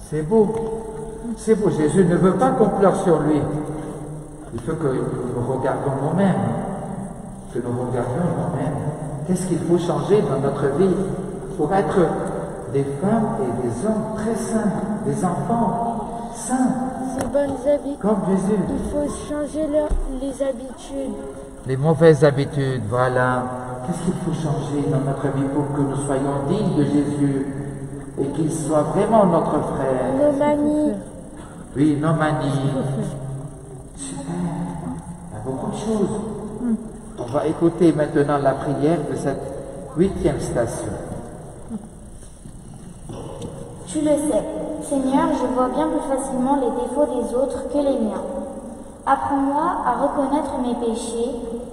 C'est beau. C'est beau. Jésus ne veut pas qu'on pleure sur lui. Il faut que nous regardions nous-mêmes. Que nous regardions nous-mêmes. Qu'est-ce qu'il faut changer dans notre vie pour être des femmes et des hommes très saints, des enfants saints, Ces bonnes habitudes. comme Jésus. Il faut changer les habitudes. Les mauvaises habitudes, voilà. Qu'est-ce qu'il faut changer dans notre vie pour que nous soyons dignes de Jésus et qu'il soit vraiment notre frère? Nos manies. Oui, nos manies. Super. Il y a beaucoup de choses. On va écouter maintenant la prière de cette 8e station. Tu le sais, Seigneur, je vois bien plus facilement les défauts des autres que les miens. Apprends-moi à reconnaître mes péchés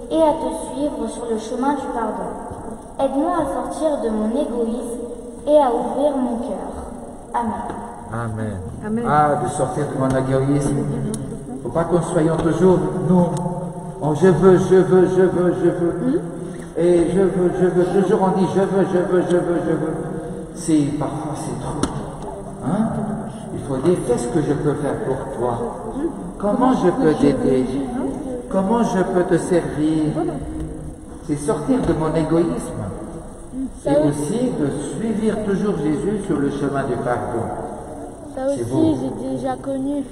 et à te suivre sur le chemin du pardon. Aide-moi à sortir de mon égoïsme et à ouvrir mon cœur. Amen. Amen. Amen. Ah, de sortir de mon égoïsme. Il ne faut pas qu'on soyons toujours, nous, je veux. Et je veux. Toujours on dit je veux. Parfois c'est trop. Hein? Il faut dire qu'est-ce que je peux faire pour toi? Comment je peux t'aider? Comment je peux te servir? C'est sortir de mon égoïsme. Et aussi de suivre toujours Jésus sur le chemin du pardon. Ça C'est aussi, beau. j'ai déjà connu.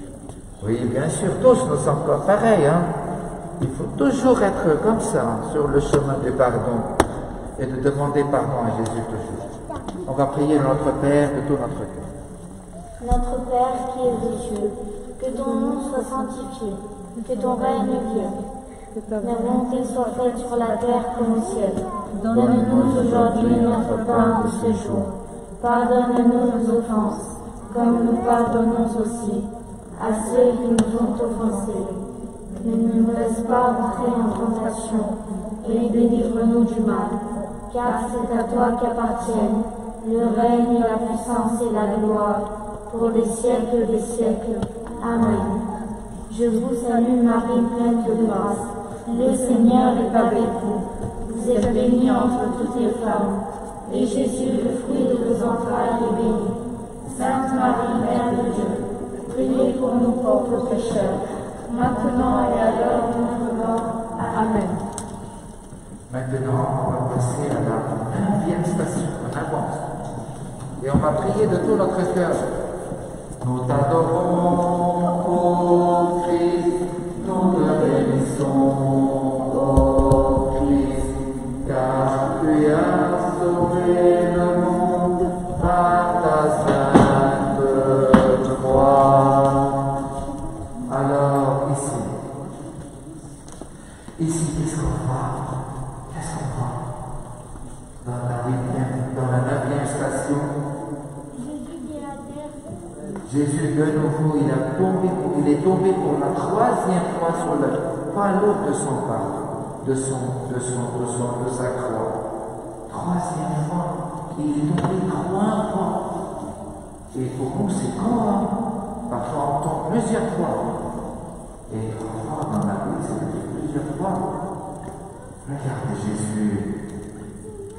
Oui, bien sûr, tous nous sommes pas pareils. Hein? Il faut toujours être comme ça, sur le chemin du pardon, et de demander pardon à Jésus toujours. On va prier notre Père de tout notre cœur. Notre Père qui es aux cieux, que ton nom soit sanctifié, que ton règne vienne. Ta volonté soit faite sur la terre comme au ciel. Donne-nous aujourd'hui notre pain de ce jour. Pardonne-nous nos offenses, comme nous pardonnons aussi à ceux qui nous ont offensés. Ne nous laisse pas entrer en tentation, et délivre-nous du mal, car c'est à toi qu'appartiennent le règne, la puissance et la gloire, pour les siècles des siècles. Amen. Je vous salue Marie, pleine de grâce. Le Seigneur est avec vous. Vous êtes bénie entre toutes les femmes, et Jésus, le fruit de vos entrailles, est béni. Sainte Marie, Mère de Dieu, priez pour nous pauvres pécheurs, maintenant et à l'heure de notre mort. Amen. Maintenant, on va passer à la 9e station. On avance. Et on va prier de tout notre cœur. Nous t'adorons, ô Christ, nous te bénissons, ô Christ, car tu as sauvé le monde par ta sainte croix. Alors, ici, qu'est-ce qu'on voit? Dans la 9e station, Jésus de nouveau, il est tombé pour la 3e fois sur le palot de son pas, de sa croix. 3e fois, il est tombé 3 fois. Et pour nous, c'est grand, hein? Parfois on tombe plusieurs fois. Et 3 fois dans la vie, c'est plusieurs fois. Regardez Jésus,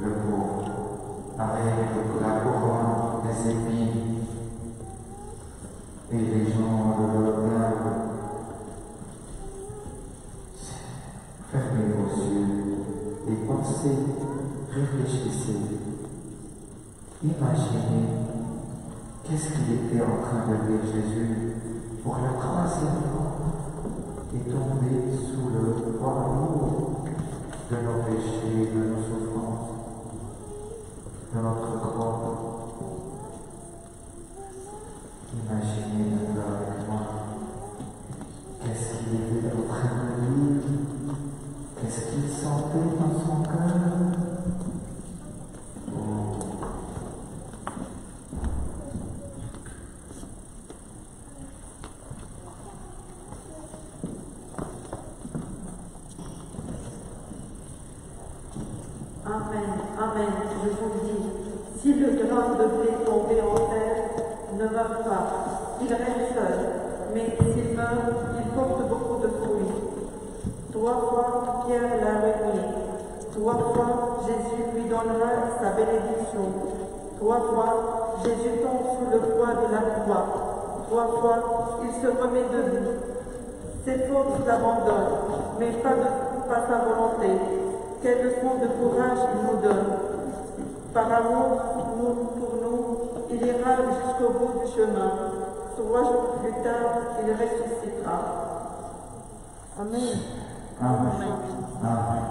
le pauvre, avec la couronne des épines. Et les gens le regardent. Fermez vos yeux et pensez, réfléchissez. Imaginez qu'est-ce qu'il était en train de vivre Jésus pour la 3e fois et tomber sous le poids lourd de nos péchés, de nos souffrances, de notre croix. Imaginez maintenant avec moi, qu'est-ce qu'il était en train de vivre, qu'est-ce qu'il sentait dans son cœur. Amen, amen, je vous le dis, si le grain de blé tombé en terre ne meurt pas, il reste seul, mais s'il meurt, il porte beaucoup de fruits. 3 fois, Pierre l'a renié. 3 fois, Jésus lui donnera sa bénédiction. 3 fois, Jésus tombe sous le poids de la croix. 3 fois, il se remet debout. Ses forces l'abandonnent, mais pas sa volonté. Quelle leçon de courage il nous donne. Par amour pour nous, il ira jusqu'au bout du chemin. 3 jours plus tard, il ressuscitera. Amen. Amen. Amen.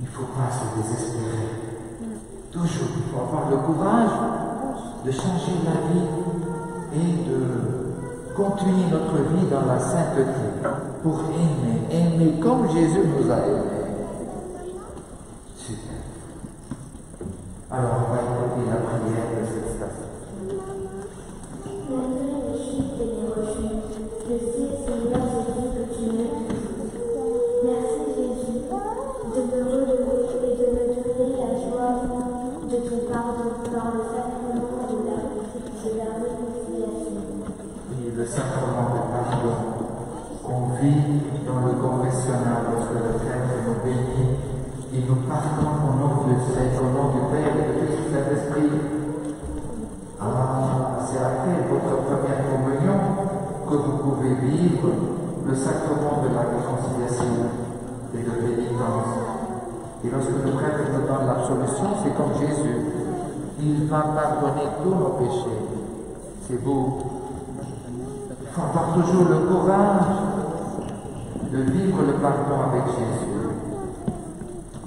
Il ne faut pas se désespérer. Toujours, il faut avoir le courage de changer la vie et de continuer notre vie dans la sainteté pour aimer comme Jésus nous a aimés. Super. Alors, on va écouter la prière de cette station. Malgré les chutes et les refus, je sais, Seigneur Jésus, que tu m'aimes. Merci Jésus de me relever et de me donner la joie de ton pardon par le sacrement de la réconciliation. Et le sacrement de pardon qu'on vit dans le confessionnal lorsque le prêtre nous bénit, il nous pardonne au nom de Dieu, au nom du Père et de Christ Saint-Esprit. C'est après votre première communion que vous pouvez vivre le sacrement de la réconciliation et de pénitence. Et lorsque le prêtre nous donne l'absolution, c'est comme Jésus. Il va pardonner tous nos péchés. C'est beau. Il faut avoir toujours le courage de vivre le pardon avec Jésus.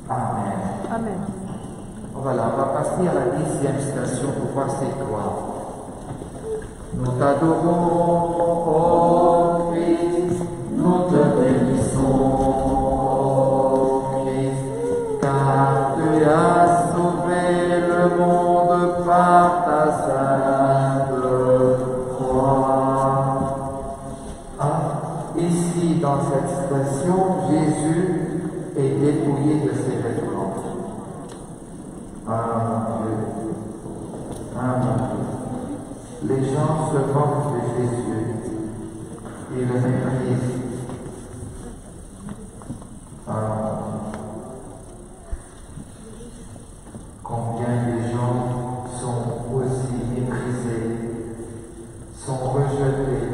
Amen. Amen. Voilà, on va passer à la 10e station pour voir c'est quoi. Nous t'adorons, ô Christ, nous te bénissons, ô Christ, car tu as sauvé le monde par ta sainte croix. Ici, dans cette station, Jésus est dépouillé de ses vêtements. Ah mon Dieu, ah mon Dieu. Les gens se moquent de Jésus et le méprisent. Combien de gens sont aussi méprisés, sont rejetés,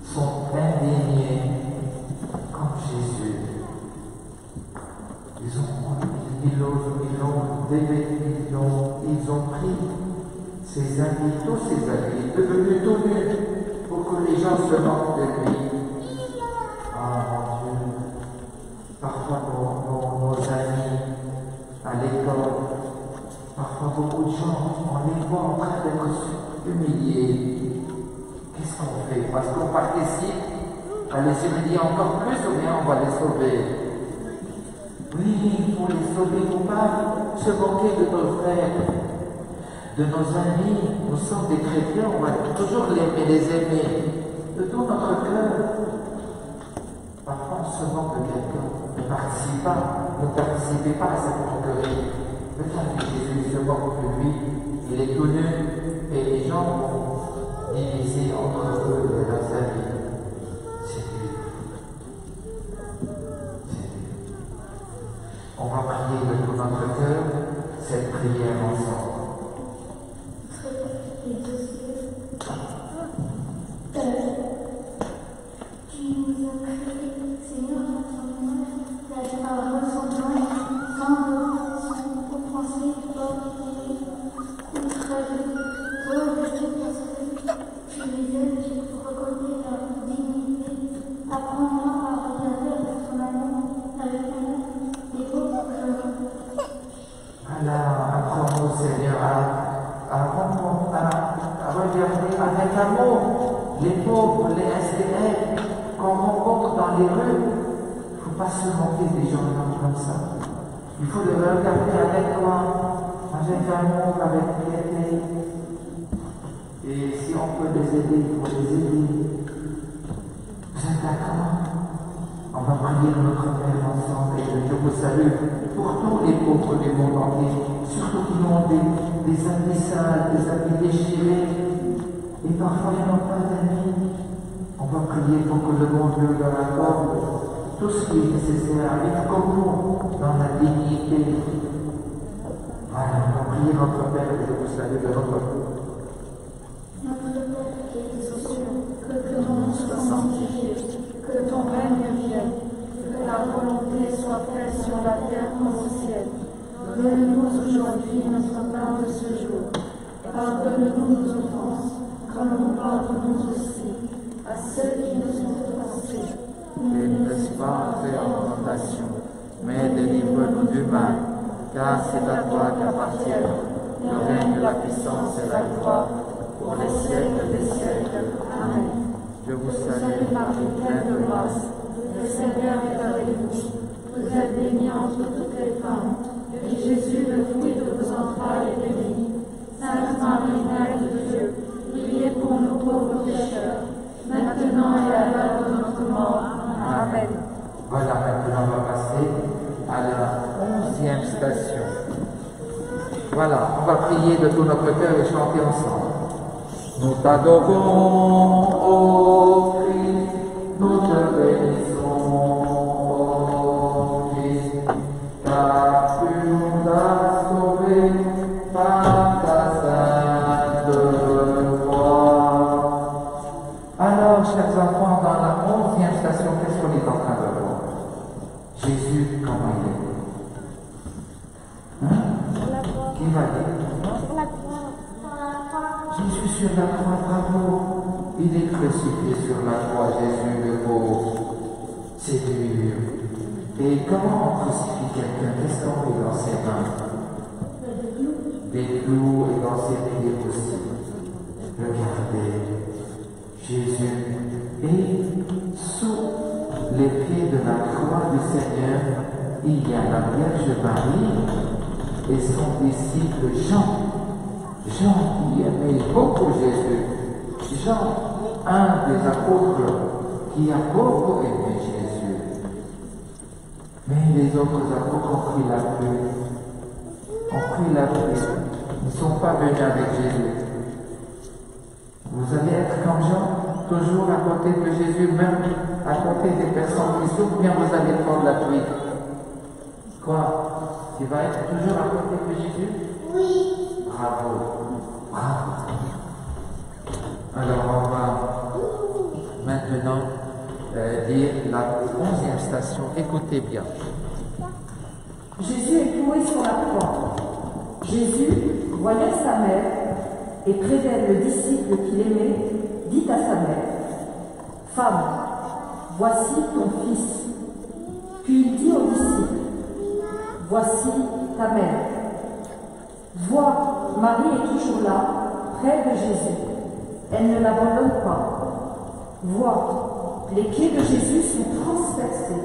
sont indignés comme Jésus. Ils ont pris ses habits, tous ses habits, devenus tout nus pour que les gens se moquent de lui. Ah mon Dieu, parfois nos amis à l'école, parfois beaucoup de gens, on les voit en train d'être humiliés. Qu'est-ce qu'on fait? Parce qu'on participe à les humilier encore plus ou bien on va les sauver? Oui, il faut les sauver, il ne faut pas se moquer de nos frères, de nos amis. Nous sommes des chrétiens, on va toujours les aimer, de tout notre cœur. Parfois on se moque de quelqu'un, ne participez pas à cette moquerie. Peut-être que Jésus se moque de lui, il est tout nu, et les gens vont diviser entre eux et leurs amis. On va prier de tout notre cœur cette prière ensemble. Tu nous as créés, Seigneur, à ton image, à ta ressemblance, sans oppression, offensés, pauvres, outragés. Toi, Dieu, parce que tu les aimes, tu reconnais leur dignité. Apprends-moi à regarder avec ton amour, avec ton amour. Apprends-nous, Seigneur, à regarder avec amour les pauvres, les SDF qu'on rencontre dans les rues. Il ne faut pas se moquer des gens comme ça. Il faut les regarder avec amour, avec piété. Et si on peut les aider, il faut les aider. Vous êtes d'accord? On va prier notre Père ensemble et je vous salue pour tous les pauvres du monde entier, surtout qui ont des habits sales, des habits déchirés. Et parfois, ils n'ont pas d'amis. On va prier pour que le bon Dieu leur accorde tout ce qui est nécessaire à vivre comme nous, dans la dignité. Voilà, on va prier notre Père et vous salue de notre Dieu. Notre Père qui es aux cieux, que ton nom soit sanctifié, que ton règne vienne, que la volonté soit faite sur la terre comme au ciel. Donne-nous aujourd'hui notre pain de ce jour. Pardonne-nous nos offenses, comme nous pardonnons aussi à ceux qui nous ont offensés. Et ne laisse pas entrer en tentation, mais délivre-nous du mal, car c'est à toi qu'appartiennent le règne, la puissance et la gloire, pour les siècles des siècles. Amen. Je vous salue, Marie, pleine de grâce. Le Seigneur est avec vous. Vous êtes bénie entre toutes les femmes, et Jésus, le fruit de vos entrailles, est béni. Sainte Marie, Mère de Dieu, priez pour nous pauvres pécheurs, maintenant et à l'heure de notre mort. Amen. Voilà, maintenant on va passer à la 11e station. Voilà, on va prier de tout notre cœur et chanter ensemble. Nous t'adorons, ô Christ, nous te bénissons, ô Christ, car tu nous as sauvés par ta sainte croix. Alors, chers enfants, dans la 11e station, qu'est-ce qu'on est en train de voir? Jésus, comment il est? Qui va dire? Jésus sur la croix, bravo. Il est crucifié sur la croix, Jésus le beau. C'est dur. Et comment on crucifie quelqu'un? Qu'est-ce qu'on met dans ses mains? Des clous et dans ses pieds aussi. Regardez, Jésus est sous les pieds de la croix du Seigneur. Il y a la Vierge Marie et son disciple Jean. Jean qui aimait beaucoup Jésus. Jean, un des apôtres qui a beaucoup aimé Jésus. Mais les autres apôtres ont pris la pluie. Ils ne sont pas venus avec Jésus. Vous allez être comme Jean, toujours à côté de Jésus, même à côté des personnes qui souffrent, bien vous allez prendre la pluie. Quoi? Tu vas être toujours à côté de Jésus? Oui. Bravo. Bravo. Alors on va maintenant dire la 11e station. Écoutez bien. Jésus est cloué sur la croix. Jésus, voyant sa mère et près d'elle le disciple qu'il aimait, dit à sa mère, « Femme, voici ton fils. » Puis il dit au disciple, « Voici ta mère. » Vois, Marie est toujours là, près de Jésus. Elle ne l'abandonne pas. Vois, les pieds de Jésus sont transpercés.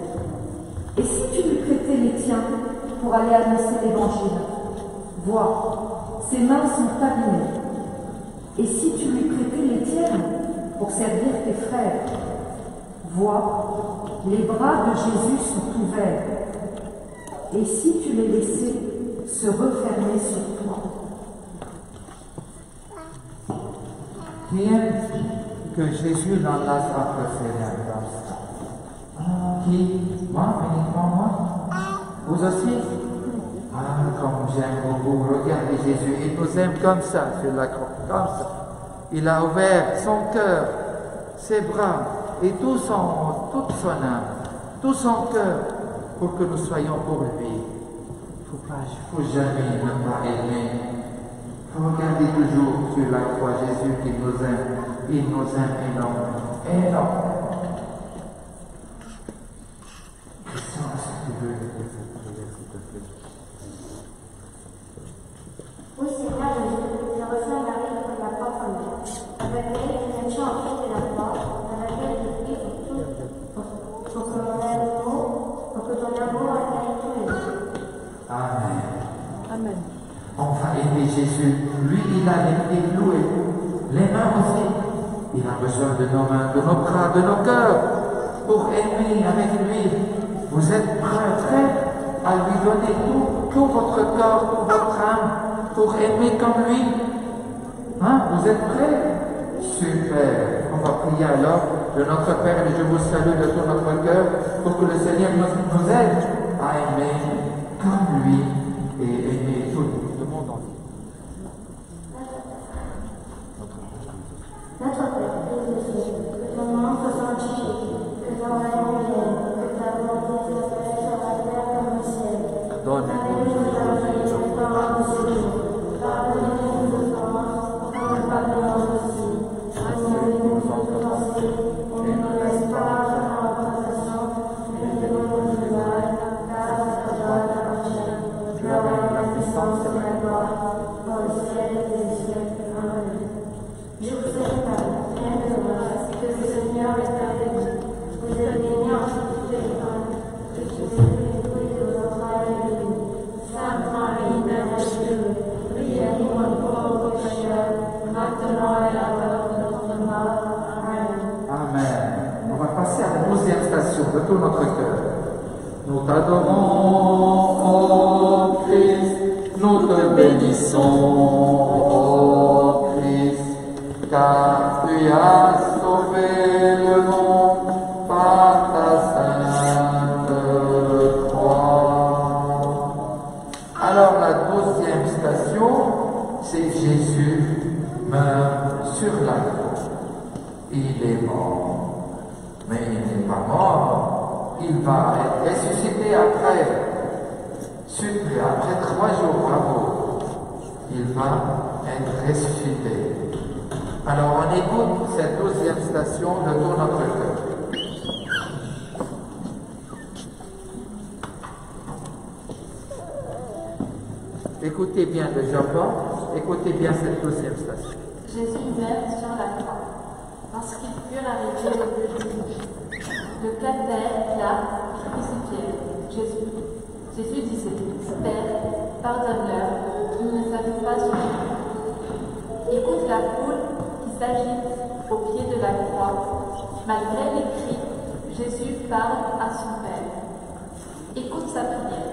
Et si tu lui prêtais les tiens pour aller annoncer l'Évangile? Vois, ses mains sont abîmées. Et si tu lui prêtais les tiennes pour servir tes frères? Vois, les bras de Jésus sont ouverts. Et si tu les laissais se refermer sur toi? Qui aime que Jésus n'enlace pas ses mains comme ça? Qui? Moi, uniquement moi? Vous aussi? Ah, comme j'aime beaucoup. Regardez Jésus, il nous aime comme ça sur la croix, comme ça. Il a ouvert son cœur, ses bras et toute son âme, tout son cœur pour que nous soyons pour lui. Il ne faut jamais ne pas aimer. Il faut regarder toujours sur la croix Jésus qui nous aime. Il nous aime énormément. Énormément. Christian, est-ce que tu veux dire cette prière, s'il te plaît? Oui, Seigneur Jésus, je reçois Marie comme ma propre mère. Avec elle, je m'attends en fait de la croix, avec elle je prie pour que ton amour atteigne tous les jours. Amen. Amen. On va aimer Jésus. Lui, il a les pieds cloués. Les mains aussi. Il a besoin de nos mains, de nos bras, de nos cœurs pour aimer avec lui. Vous êtes prêts à lui donner tout votre corps, toute votre âme pour aimer comme lui? Hein? Vous êtes prêts? Super. On va prier alors de notre Père et je vous salue de tout notre cœur pour que le Seigneur nous aide à aimer comme lui et aimer tout le monde entier. Notre Père, qui es aux cieux, que ton nom soit sanctifié, que ton règne vienne, que ta volonté soit faite sur la terre comme au ciel. Donne-nous aujourd'hui notre pain de ce jour. Pardonnez-nous nos offenses, comme nous pardonnons aussi. Pardonnez-nous nos offenses, et ne nous laisse pas entrer dans la tentation, mais délivre-nous du mal, car c'est à toi t'appartient. Gloire et la puissance et la gloire, pour le ciel et les siècles. Amen. Je vous salue Marie, pleine de grâce, que le Seigneur est avec vous. Vous êtes bénie entre toutes les femmes, et Jésus, le fruit de vos entrailles, est béni. Sainte Marie, Mère de Dieu, priez pour nous pauvres pécheurs, maintenant et à l'heure de notre mort. Amen. Amen. On va passer à la 12e station de tout notre cœur. Nous t'adorons, ô Christ, nous te bénissons, ô Christ, car tu as sauvé le monde par ta sainte croix. Alors la 12e station, c'est Jésus meurt sur la croix. Il est mort, mais il n'est pas mort, il va être ressuscité après. Après 3 jours, bravo, il va être ressuscité. Alors on écoute cette 12e station de tout notre cœur. Écoutez bien le Japon, écoutez bien cette 12e station. Jésus meurt sur la croix. Lorsqu'ils furent arrivés au lieu du juge, le capitaine là crucifié Jésus disait, Père, pardonne-leur, ils ne savent pas ce qu'ils font. Écoute la foule qui s'agite au pied de la croix. Malgré les cris, Jésus parle à son Père. Écoute sa prière.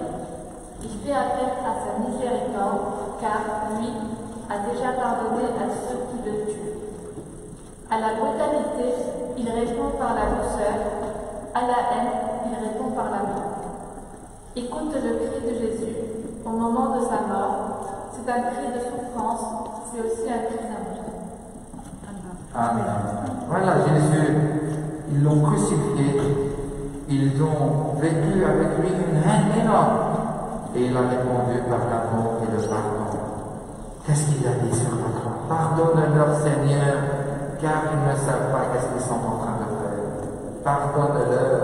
Il fait appel à sa miséricorde, car lui a déjà pardonné à ceux qui le tuent. À la brutalité, il répond par la douceur. À la haine, il répond par l'amour. Écoute le cri de Jésus au moment de sa mort. C'est un cri de souffrance, c'est aussi un cri d'amour. Amen. Voilà Jésus, ils l'ont crucifié, ils ont vécu avec lui une haine énorme. Et il a répondu par l'amour et le pardon. Qu'est-ce qu'il a dit sur la croix? Pardonne-leur, Seigneur, car ils ne savent pas qu'est-ce qu'ils sont en train de faire. Pardonne-leur.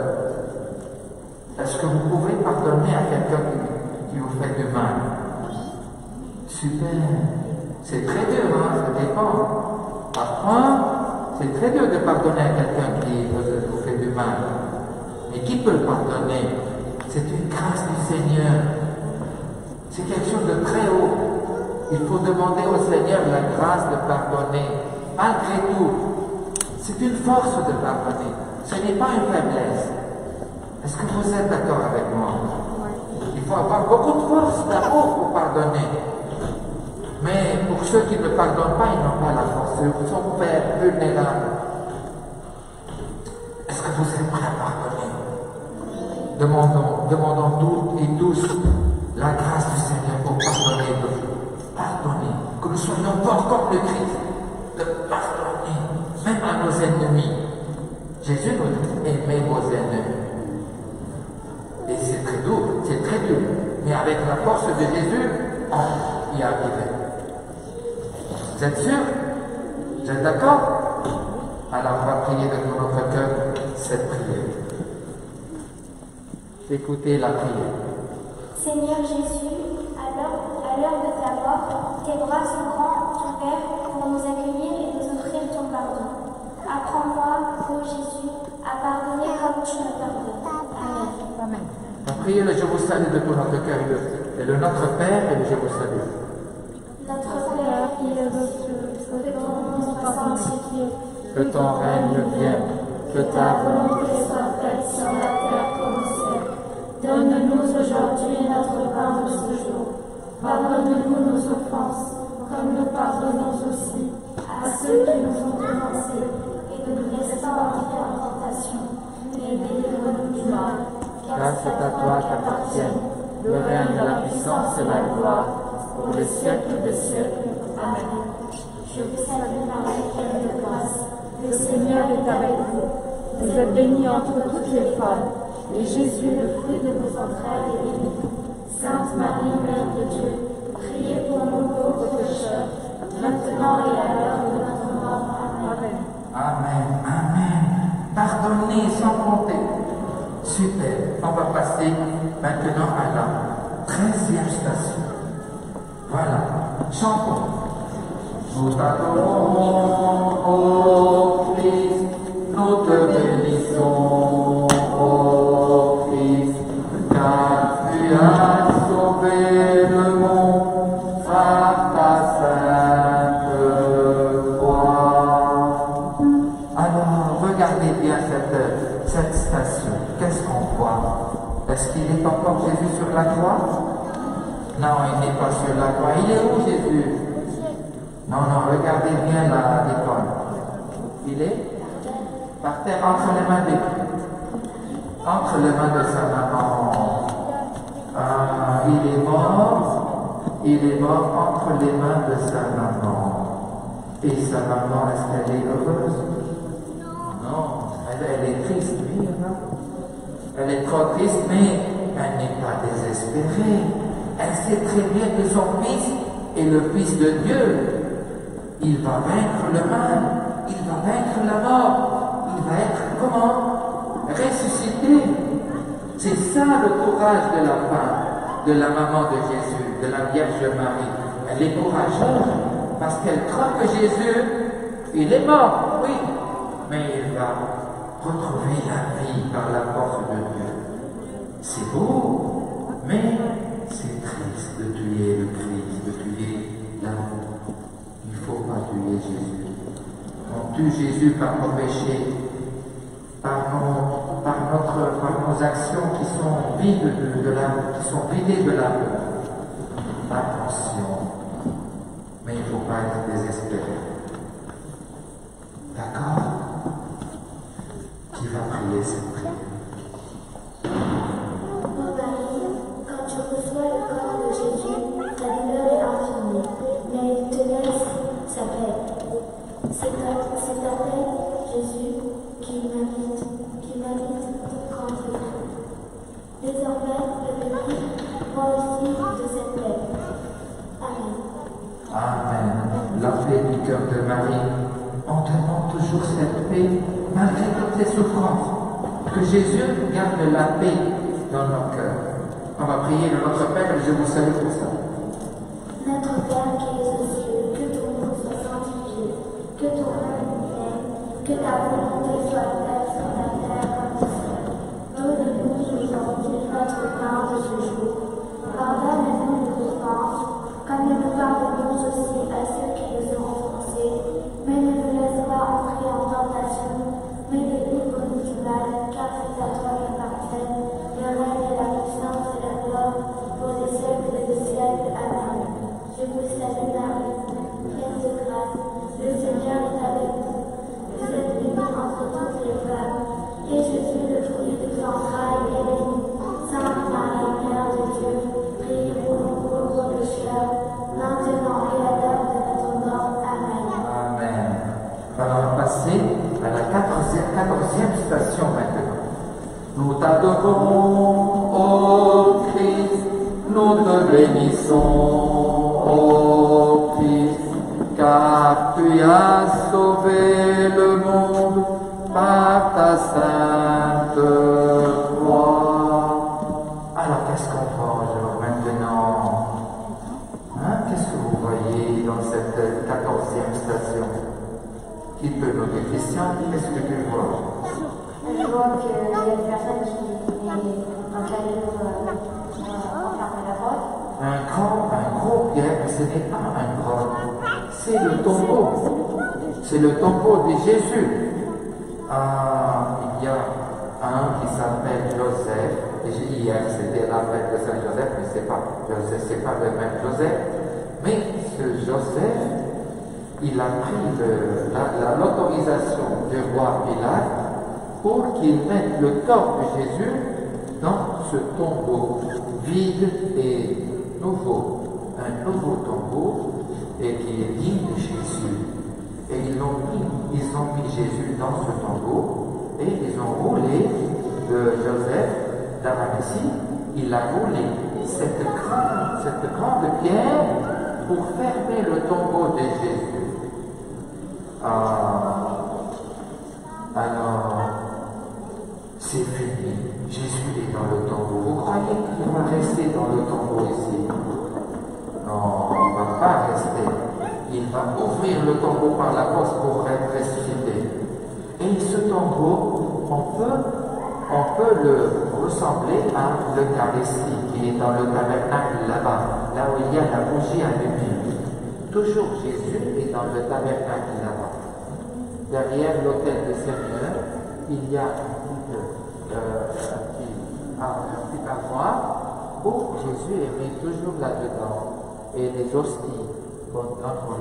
Est-ce que vous pouvez pardonner à quelqu'un qui vous fait du mal? Super. C'est très dur, hein, ça dépend. Parfois, c'est très dur de pardonner à quelqu'un qui vous fait du mal. Mais qui peut le pardonner? C'est une grâce du Seigneur. C'est quelque chose de très haut. Il faut demander au Seigneur la grâce de pardonner. Malgré tout, c'est une force de pardonner. Ce n'est pas une faiblesse. Est-ce que vous êtes d'accord avec moi? Il faut avoir beaucoup de force, d'amour pour pardonner. Mais pour ceux qui ne pardonnent pas, ils n'ont pas la force. Ils sont faibles, vulnérables. Est-ce que vous êtes prêts à pardonner? Demandons toutes et tous la grâce du Seigneur pour pardonner. Pardonner. Que nous soyons forts comme le Christ. De pardonner, même à nos ennemis. Jésus nous dit, aimez vos ennemis. Et c'est très dur, mais avec la force de Jésus, on y arrive. Vous êtes sûr? Vous êtes d'accord? Alors on va prier de tout notre cœur cette prière. Écoutez la prière. Seigneur Jésus, à l'heure de ta mort, tes bras sont grands ouverts pour nous accueillir et nous offrir ton pardon. Apprends-moi, ô Jésus, à pardonner comme tu me pardonnes. Amen. Amen. On prie le Je vous salue de tout notre cœur et le Notre Père et le Je vous salue. Notre Père qui es aux cieux, que ton nom soit sanctifié, Que ton règne vienne, que ta volonté soit faite sur la terre comme au ciel. Donne-nous aujourd'hui notre pain de ce jour. Pardonne-nous nos offenses, comme nous pardonnons aussi à ceux qui nous ont devancés, et ne nous laisse pas entrer en tentation, mais délivre-nous du mal. Car c'est à toi qu'appartiennent le règne, la puissance et la gloire, pour les siècles des siècles. Amen. Je vous salue Marie, pleine de grâce. Le Seigneur est avec vous. Vous êtes bénie entre toutes les femmes, et Jésus, le fruit de vos entrailles, est béni. Sainte Marie, Mère de Dieu, priez pour nous pauvres pécheurs, maintenant et à l'heure de notre mort. Amen. Amen, amen. Pardonnez sans compter. Super. On va passer maintenant à la 13e station. Voilà. Chantons. Nous t'adorons, ô Christ, nous te bénissons, ô Christ, car tu as sauvé le monde par ta sainte croix. Alors, regardez bien cette station. Qu'est-ce qu'on voit? Est-ce qu'il est encore Jésus sur la croix? Non, il n'est pas sur la croix. Il est où Jésus? Non, regardez bien l'icône. Il est par terre entre les mains des entre les mains de sa maman. Il est mort entre les mains de sa maman. Et sa maman, est-ce qu'elle est heureuse? Non, elle est triste, oui, non? Elle est trop triste, mais elle n'est pas désespérée. Elle sait très bien que son fils est le Fils de Dieu. Il va vaincre le mal, il va vaincre la mort, il va être comment? Ressuscité. C'est ça le courage de la femme, de la maman de Jésus, de la Vierge Marie. Elle est courageuse parce qu'elle croit que Jésus, il est mort, oui, mais il va retrouver la vie par la force de Dieu. C'est beau, mais c'est triste de tuer le Christ, de tuer l'amour. Il ne faut pas tuer Jésus. On tue Jésus par nos péchés, par nos actions qui sont vides de l'amour, qui sont vidées de l'amour. Attention, mais il ne faut pas être désespéré. D'accord? Qui va prier cette prière? Ô Marie, quand tu reçois le corps de Jésus, ta douleur est infinie, mais il te laisse sa paix. C'est ta paix, Jésus, qui m'habite contre tout. Désormais, levez-vous, moi aussi, de cette paix. Amen. Amen. La paix du cœur de Marie. On demande toujours cette paix malgré toutes les souffrances. Que Jésus garde la paix dans nos cœurs. On va prier le Notre Père et je vous salue pour ça. Notre Père qui es aux cieux, que ton nom soit sanctifié, que ton règne vienne, que ta volonté soit faite sur la terre comme au ciel. Donne-nous aujourd'hui notre pain de ce jour. Pardonne-nous nos offenses, comme nous pardonnons aussi à ceux qui nous ont offensés. Mais ne nous laisse pas entrer en tentation, mais délivre-nous du mal, car c'est à toi qu'appartiennent le règne et la puissance et la gloire pour les siècles des siècles. Amen. Je vous salue Marie, pleine de grâce, le Seigneur est avec vous. Vous êtes bénie entre toutes les femmes, et Jésus, le fruit de vos entrailles, est béni. Sainte Marie, Mère de Dieu, priez pour nous pauvres pécheurs, maintenant et à l'heure de notre mort. Amen. Amen. Alors, on va passer à la 14e station maintenant. Nous t'adorons, ô Christ, nous te bénissons, ô Christ, car tu as sauvé le monde par ta sainte croix. Alors, qu'est-ce qu'on mange maintenant? Qu'est-ce que vous voyez dans cette 14e station? Qui peut nous dire? Christian, qu'est-ce que tu vois? Je vois qu'il y a une personne qui met un caillou enfermé la porte. Un gros pierre, ce n'est pas un gros, c'est le tombeau. C'est le tombeau de Jésus. Il y a un qui s'appelle Joseph. Et hier, c'était la fête de Saint-Joseph, mais c'est pas le même Joseph. Mais ce Joseph, il a pris l'autorisation du roi Pilate pour qu'il mette le corps de Jésus dans ce tombeau vide et nouveau, un nouveau tombeau, et qui est digne de Jésus. Et ils ont mis Jésus dans ce tombeau, et ils ont roulé de Joseph d'Arimathie, il a roulé cette grande pierre pour fermer le tombeau de Jésus. Alors, c'est fini. Jésus est dans le tombeau. Vous croyez qu'il va rester dans le tombeau ici? Non, il ne va pas rester. Il va ouvrir le tombeau par la force pour être ressuscité. Et ce tombeau, on peut le ressembler à l'Eucharistie qui est dans le tabernacle là-bas, là où il y a la bougie allumée. Toujours Jésus est dans le tabernacle là-bas. Derrière l'autel du Seigneur, il y a un petit armoire où Jésus est mis toujours là-dedans. Et les hosties qu'on donne pour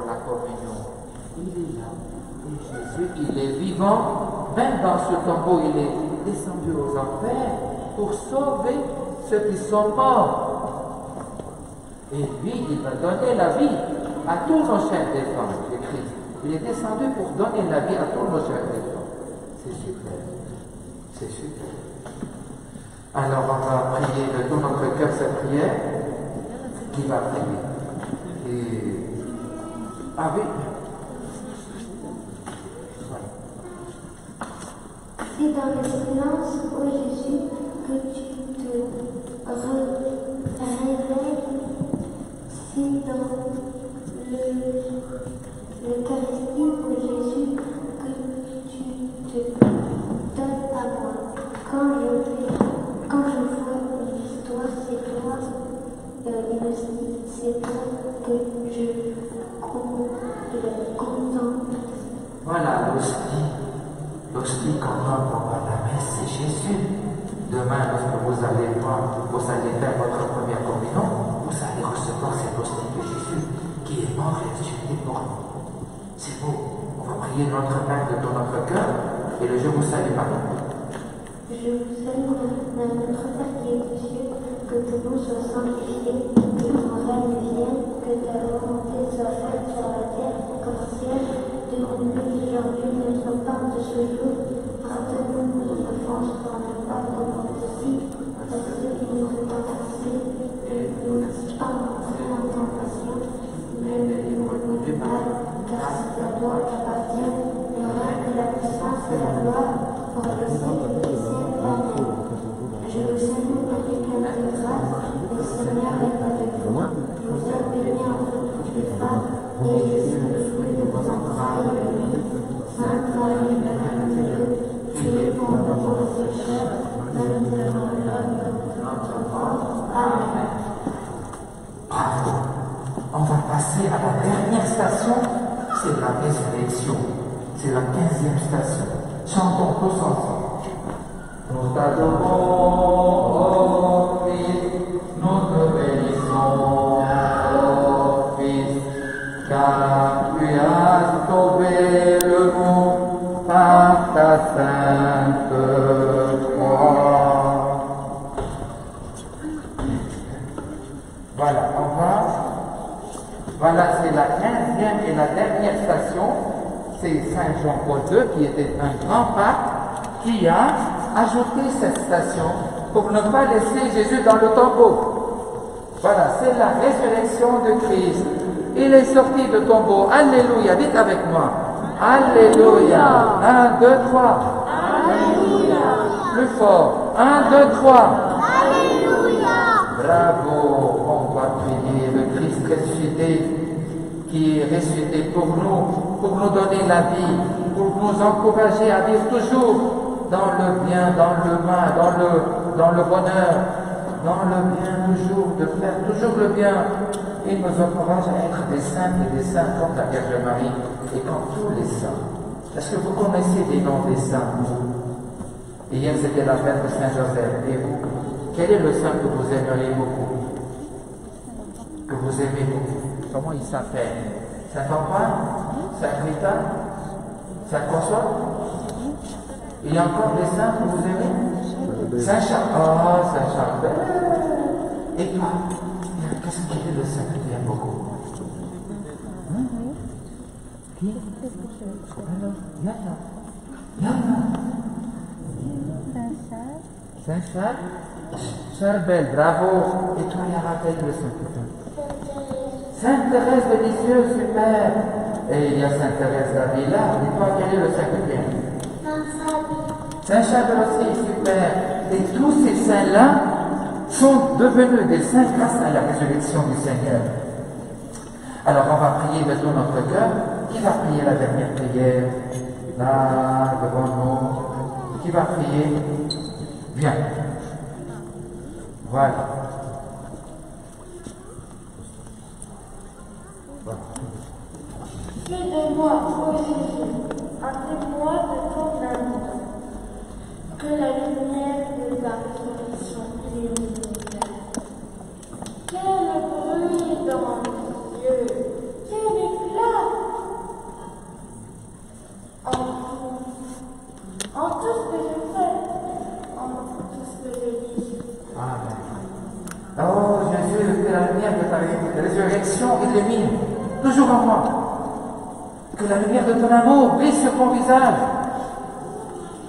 la communion, il est là. Et Jésus, il est vivant, même dans ce tombeau, il est descendu aux enfers pour sauver ceux qui sont morts. Et lui, il va donner la vie à tous nos chers défunts, c'est Christ. Il est descendu pour donner la vie à tous nos chers défunts. C'est super. C'est super. Alors, on va prier de tout notre cœur cette prière. Qui va prier? Ah oui. C'est dans le silence, ô Jésus, que tu te réveilles. C'est dans l'Eucharistie, ô Jésus, que tu te donnes à moi. Quand je vois l'histoire, c'est toi, c'est toi que je contemple. Voilà l'hostie. L'hostie qu'on donne pendant la messe, c'est Jésus. Demain, lorsque vous allez faire votre première communion, vous allez recevoir cette hostie de Jésus qui est mort et ressuscité pour nous. C'est beau. On va prier notre Père de tout notre cœur et le Je vous salue Marie. Je vous salue, notre Père qui est aux cieux, que ton nom soit sanctifié, que ton règne vienne, que ta volonté soit faite sur la terre comme au ciel. Donne-nous aujourd'hui notre pain de ce jour. Pardonne-nous nos offenses pour ne pas nous aussi, à ceux qui nous ont offensés, et ne nous laisse pas entrer en tentation, mais ne nous du mal, car c'est à toi qu'appartient le règne, la puissance et la gloire pour le siècle des siècles. Amen. Je vous salue, Marie, pleine de grâce, le Seigneur est avec vous. Vous êtes bénie entre toutes les femmes, et Jésus, le fruit de vos entrailles, est béni. Sainte Marie, Mère de Dieu, priez pour nous pauvres pécheurs, maintenant et à l'heure de notre mort. Amen. Bravo. On va passer à la dernière station, c'est la résurrection. C'est la 15e station. Chantons tous ensemble. Nous t'adorons, ô Christ, nous te bénissons, ô Christ, car tu as sauvé le monde par ta sainte croix. Voilà, c'est la 15e et la dernière station. C'est Saint Jean-Paul II qui était un grand pape qui a ajouté cette station pour ne pas laisser Jésus dans le tombeau. Voilà, c'est la résurrection de Christ. Il est sorti du tombeau. Alléluia, dites avec moi. Alléluia. 1, 2, 3. Alléluia. Plus fort. 1, 2, 3. Alléluia. Bravo, on va prier le Christ ressuscité qui est ressuscité pour nous donner la vie, pour nous encourager à vivre toujours dans le bien, dans le mal, dans le bonheur, dans le bien toujours, de faire toujours le bien. Il nous encourage à être des saints et des saints comme la Vierge Marie et comme tous les saints. Est-ce que vous connaissez les noms des saints? Hier c'était la fête de Saint-Joseph. Et vous, quel est le saint que vous aimeriez beaucoup? Que vous aimez beaucoup? Comment il s'appelle? Saint-Antoine, Saint-Rita, Saint-François. Il y a encore des saints que vous aimez? Saint-Charles. Oh, Saint-Charles. Et toi, qu'est-ce qu'il est le saint que tu aimes beaucoup? Qui? Alors, Yana. Saint-Charles. Charbel, bravo. Et toi, Yana, quel est le saint que tu aimes? Sainte-Thérèse de Lisieux, super. Et il y a Sainte-Thérèse d'Avila. Et toi, quel est le saint que tu aimes? Saint-Charles aussi, super. Et tous ces saints-là sont devenus des saints grâce à la résurrection du Seigneur. Alors on va prier maintenant notre cœur. Qui va prier la dernière prière? Là, devant nous. Qui va prier? Viens. Voilà. Fais de moi, ô Jésus, un témoin de ton amour. Que la lumière de ta résurrection illumine mes cœurs. Quel bruit dans mes yeux, quel éclat! En tout ce que je fais, en tout ce que je dis. Amen. Oh Jésus, que la lumière de ta résurrection illumine toujours en moi. Que la lumière de ton amour brille sur ton visage.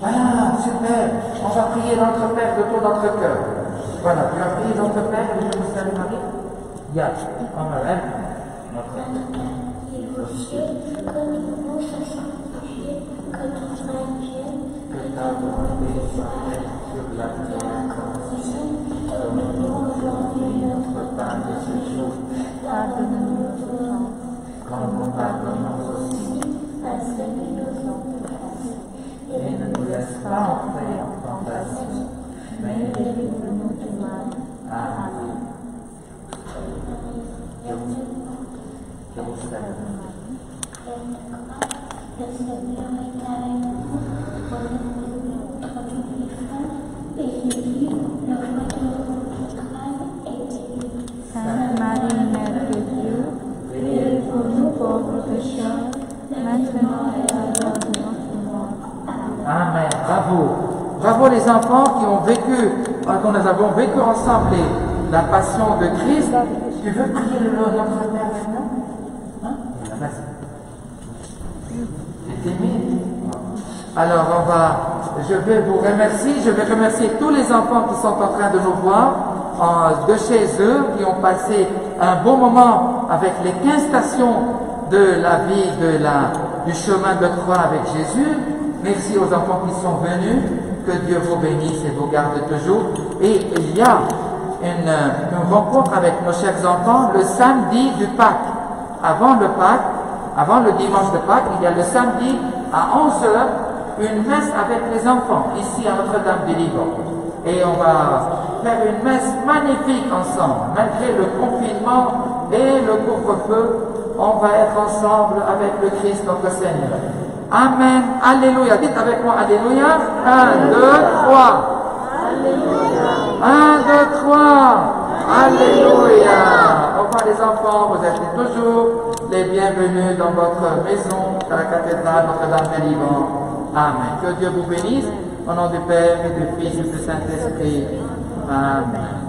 Voilà, super. On va prier notre Père de tout notre cœur. Voilà, tu vas prier notre Père, le Dieu de Sainte-Marie. Ya, Amen. Qui vous cieux, que vous se sanctifiez, que ton règne vienne, que ta volonté soit faite sur la terre comme ici. Donne-nous aujourd'hui notre pain de ce jour. Pardonne-nous nos offenses, comme nous pardonnons aussi à ceux qui nous ont offensés. Et ne nous laisse pas entrer en tentation, mais délivre-nous du mal. Amen. Je vous salue. Le Seigneur est avec nous. Prenez-nous notre délivrance, et Jésus, le fruit de vos entrailles, est béni. Sainte Marie, Mère de Dieu, priez pour nous pauvres pécheurs, maintenant et à l'heure de notre mort. Amen. Bravo. Bravo les enfants qui ont vécu, quand nous avons vécu ensemble la passion de Christ. Tu veux prier le Notre Père maintenant? Hein? Vas-y. Tu es timide? Alors je vais vous remercier. Je vais remercier tous les enfants qui sont en train de nous voir de chez eux, qui ont passé un bon moment avec les 15 stations de la vie du chemin de croix avec Jésus. Merci aux enfants qui sont venus. Que Dieu vous bénisse et vous garde toujours. Et il y a une rencontre avec nos chers enfants le samedi du Pâques. Avant le dimanche de Pâques, il y a le samedi à 11h une messe avec les enfants ici à Notre-Dame du Liban. Et on va faire une messe magnifique ensemble. Malgré le confinement et le couvre-feu, on va être ensemble avec le Christ notre Seigneur. Amen. Alléluia. Dites avec moi Alléluia. 1, 2, 3. Alléluia. 1, 2, 3. Alléluia. Au revoir les enfants. Vous êtes toujours les bienvenus dans votre maison, à la cathédrale Notre-Dame du Liban. Amen. Que Dieu vous bénisse. Au nom du Père et du Fils et du Saint-Esprit. Amen.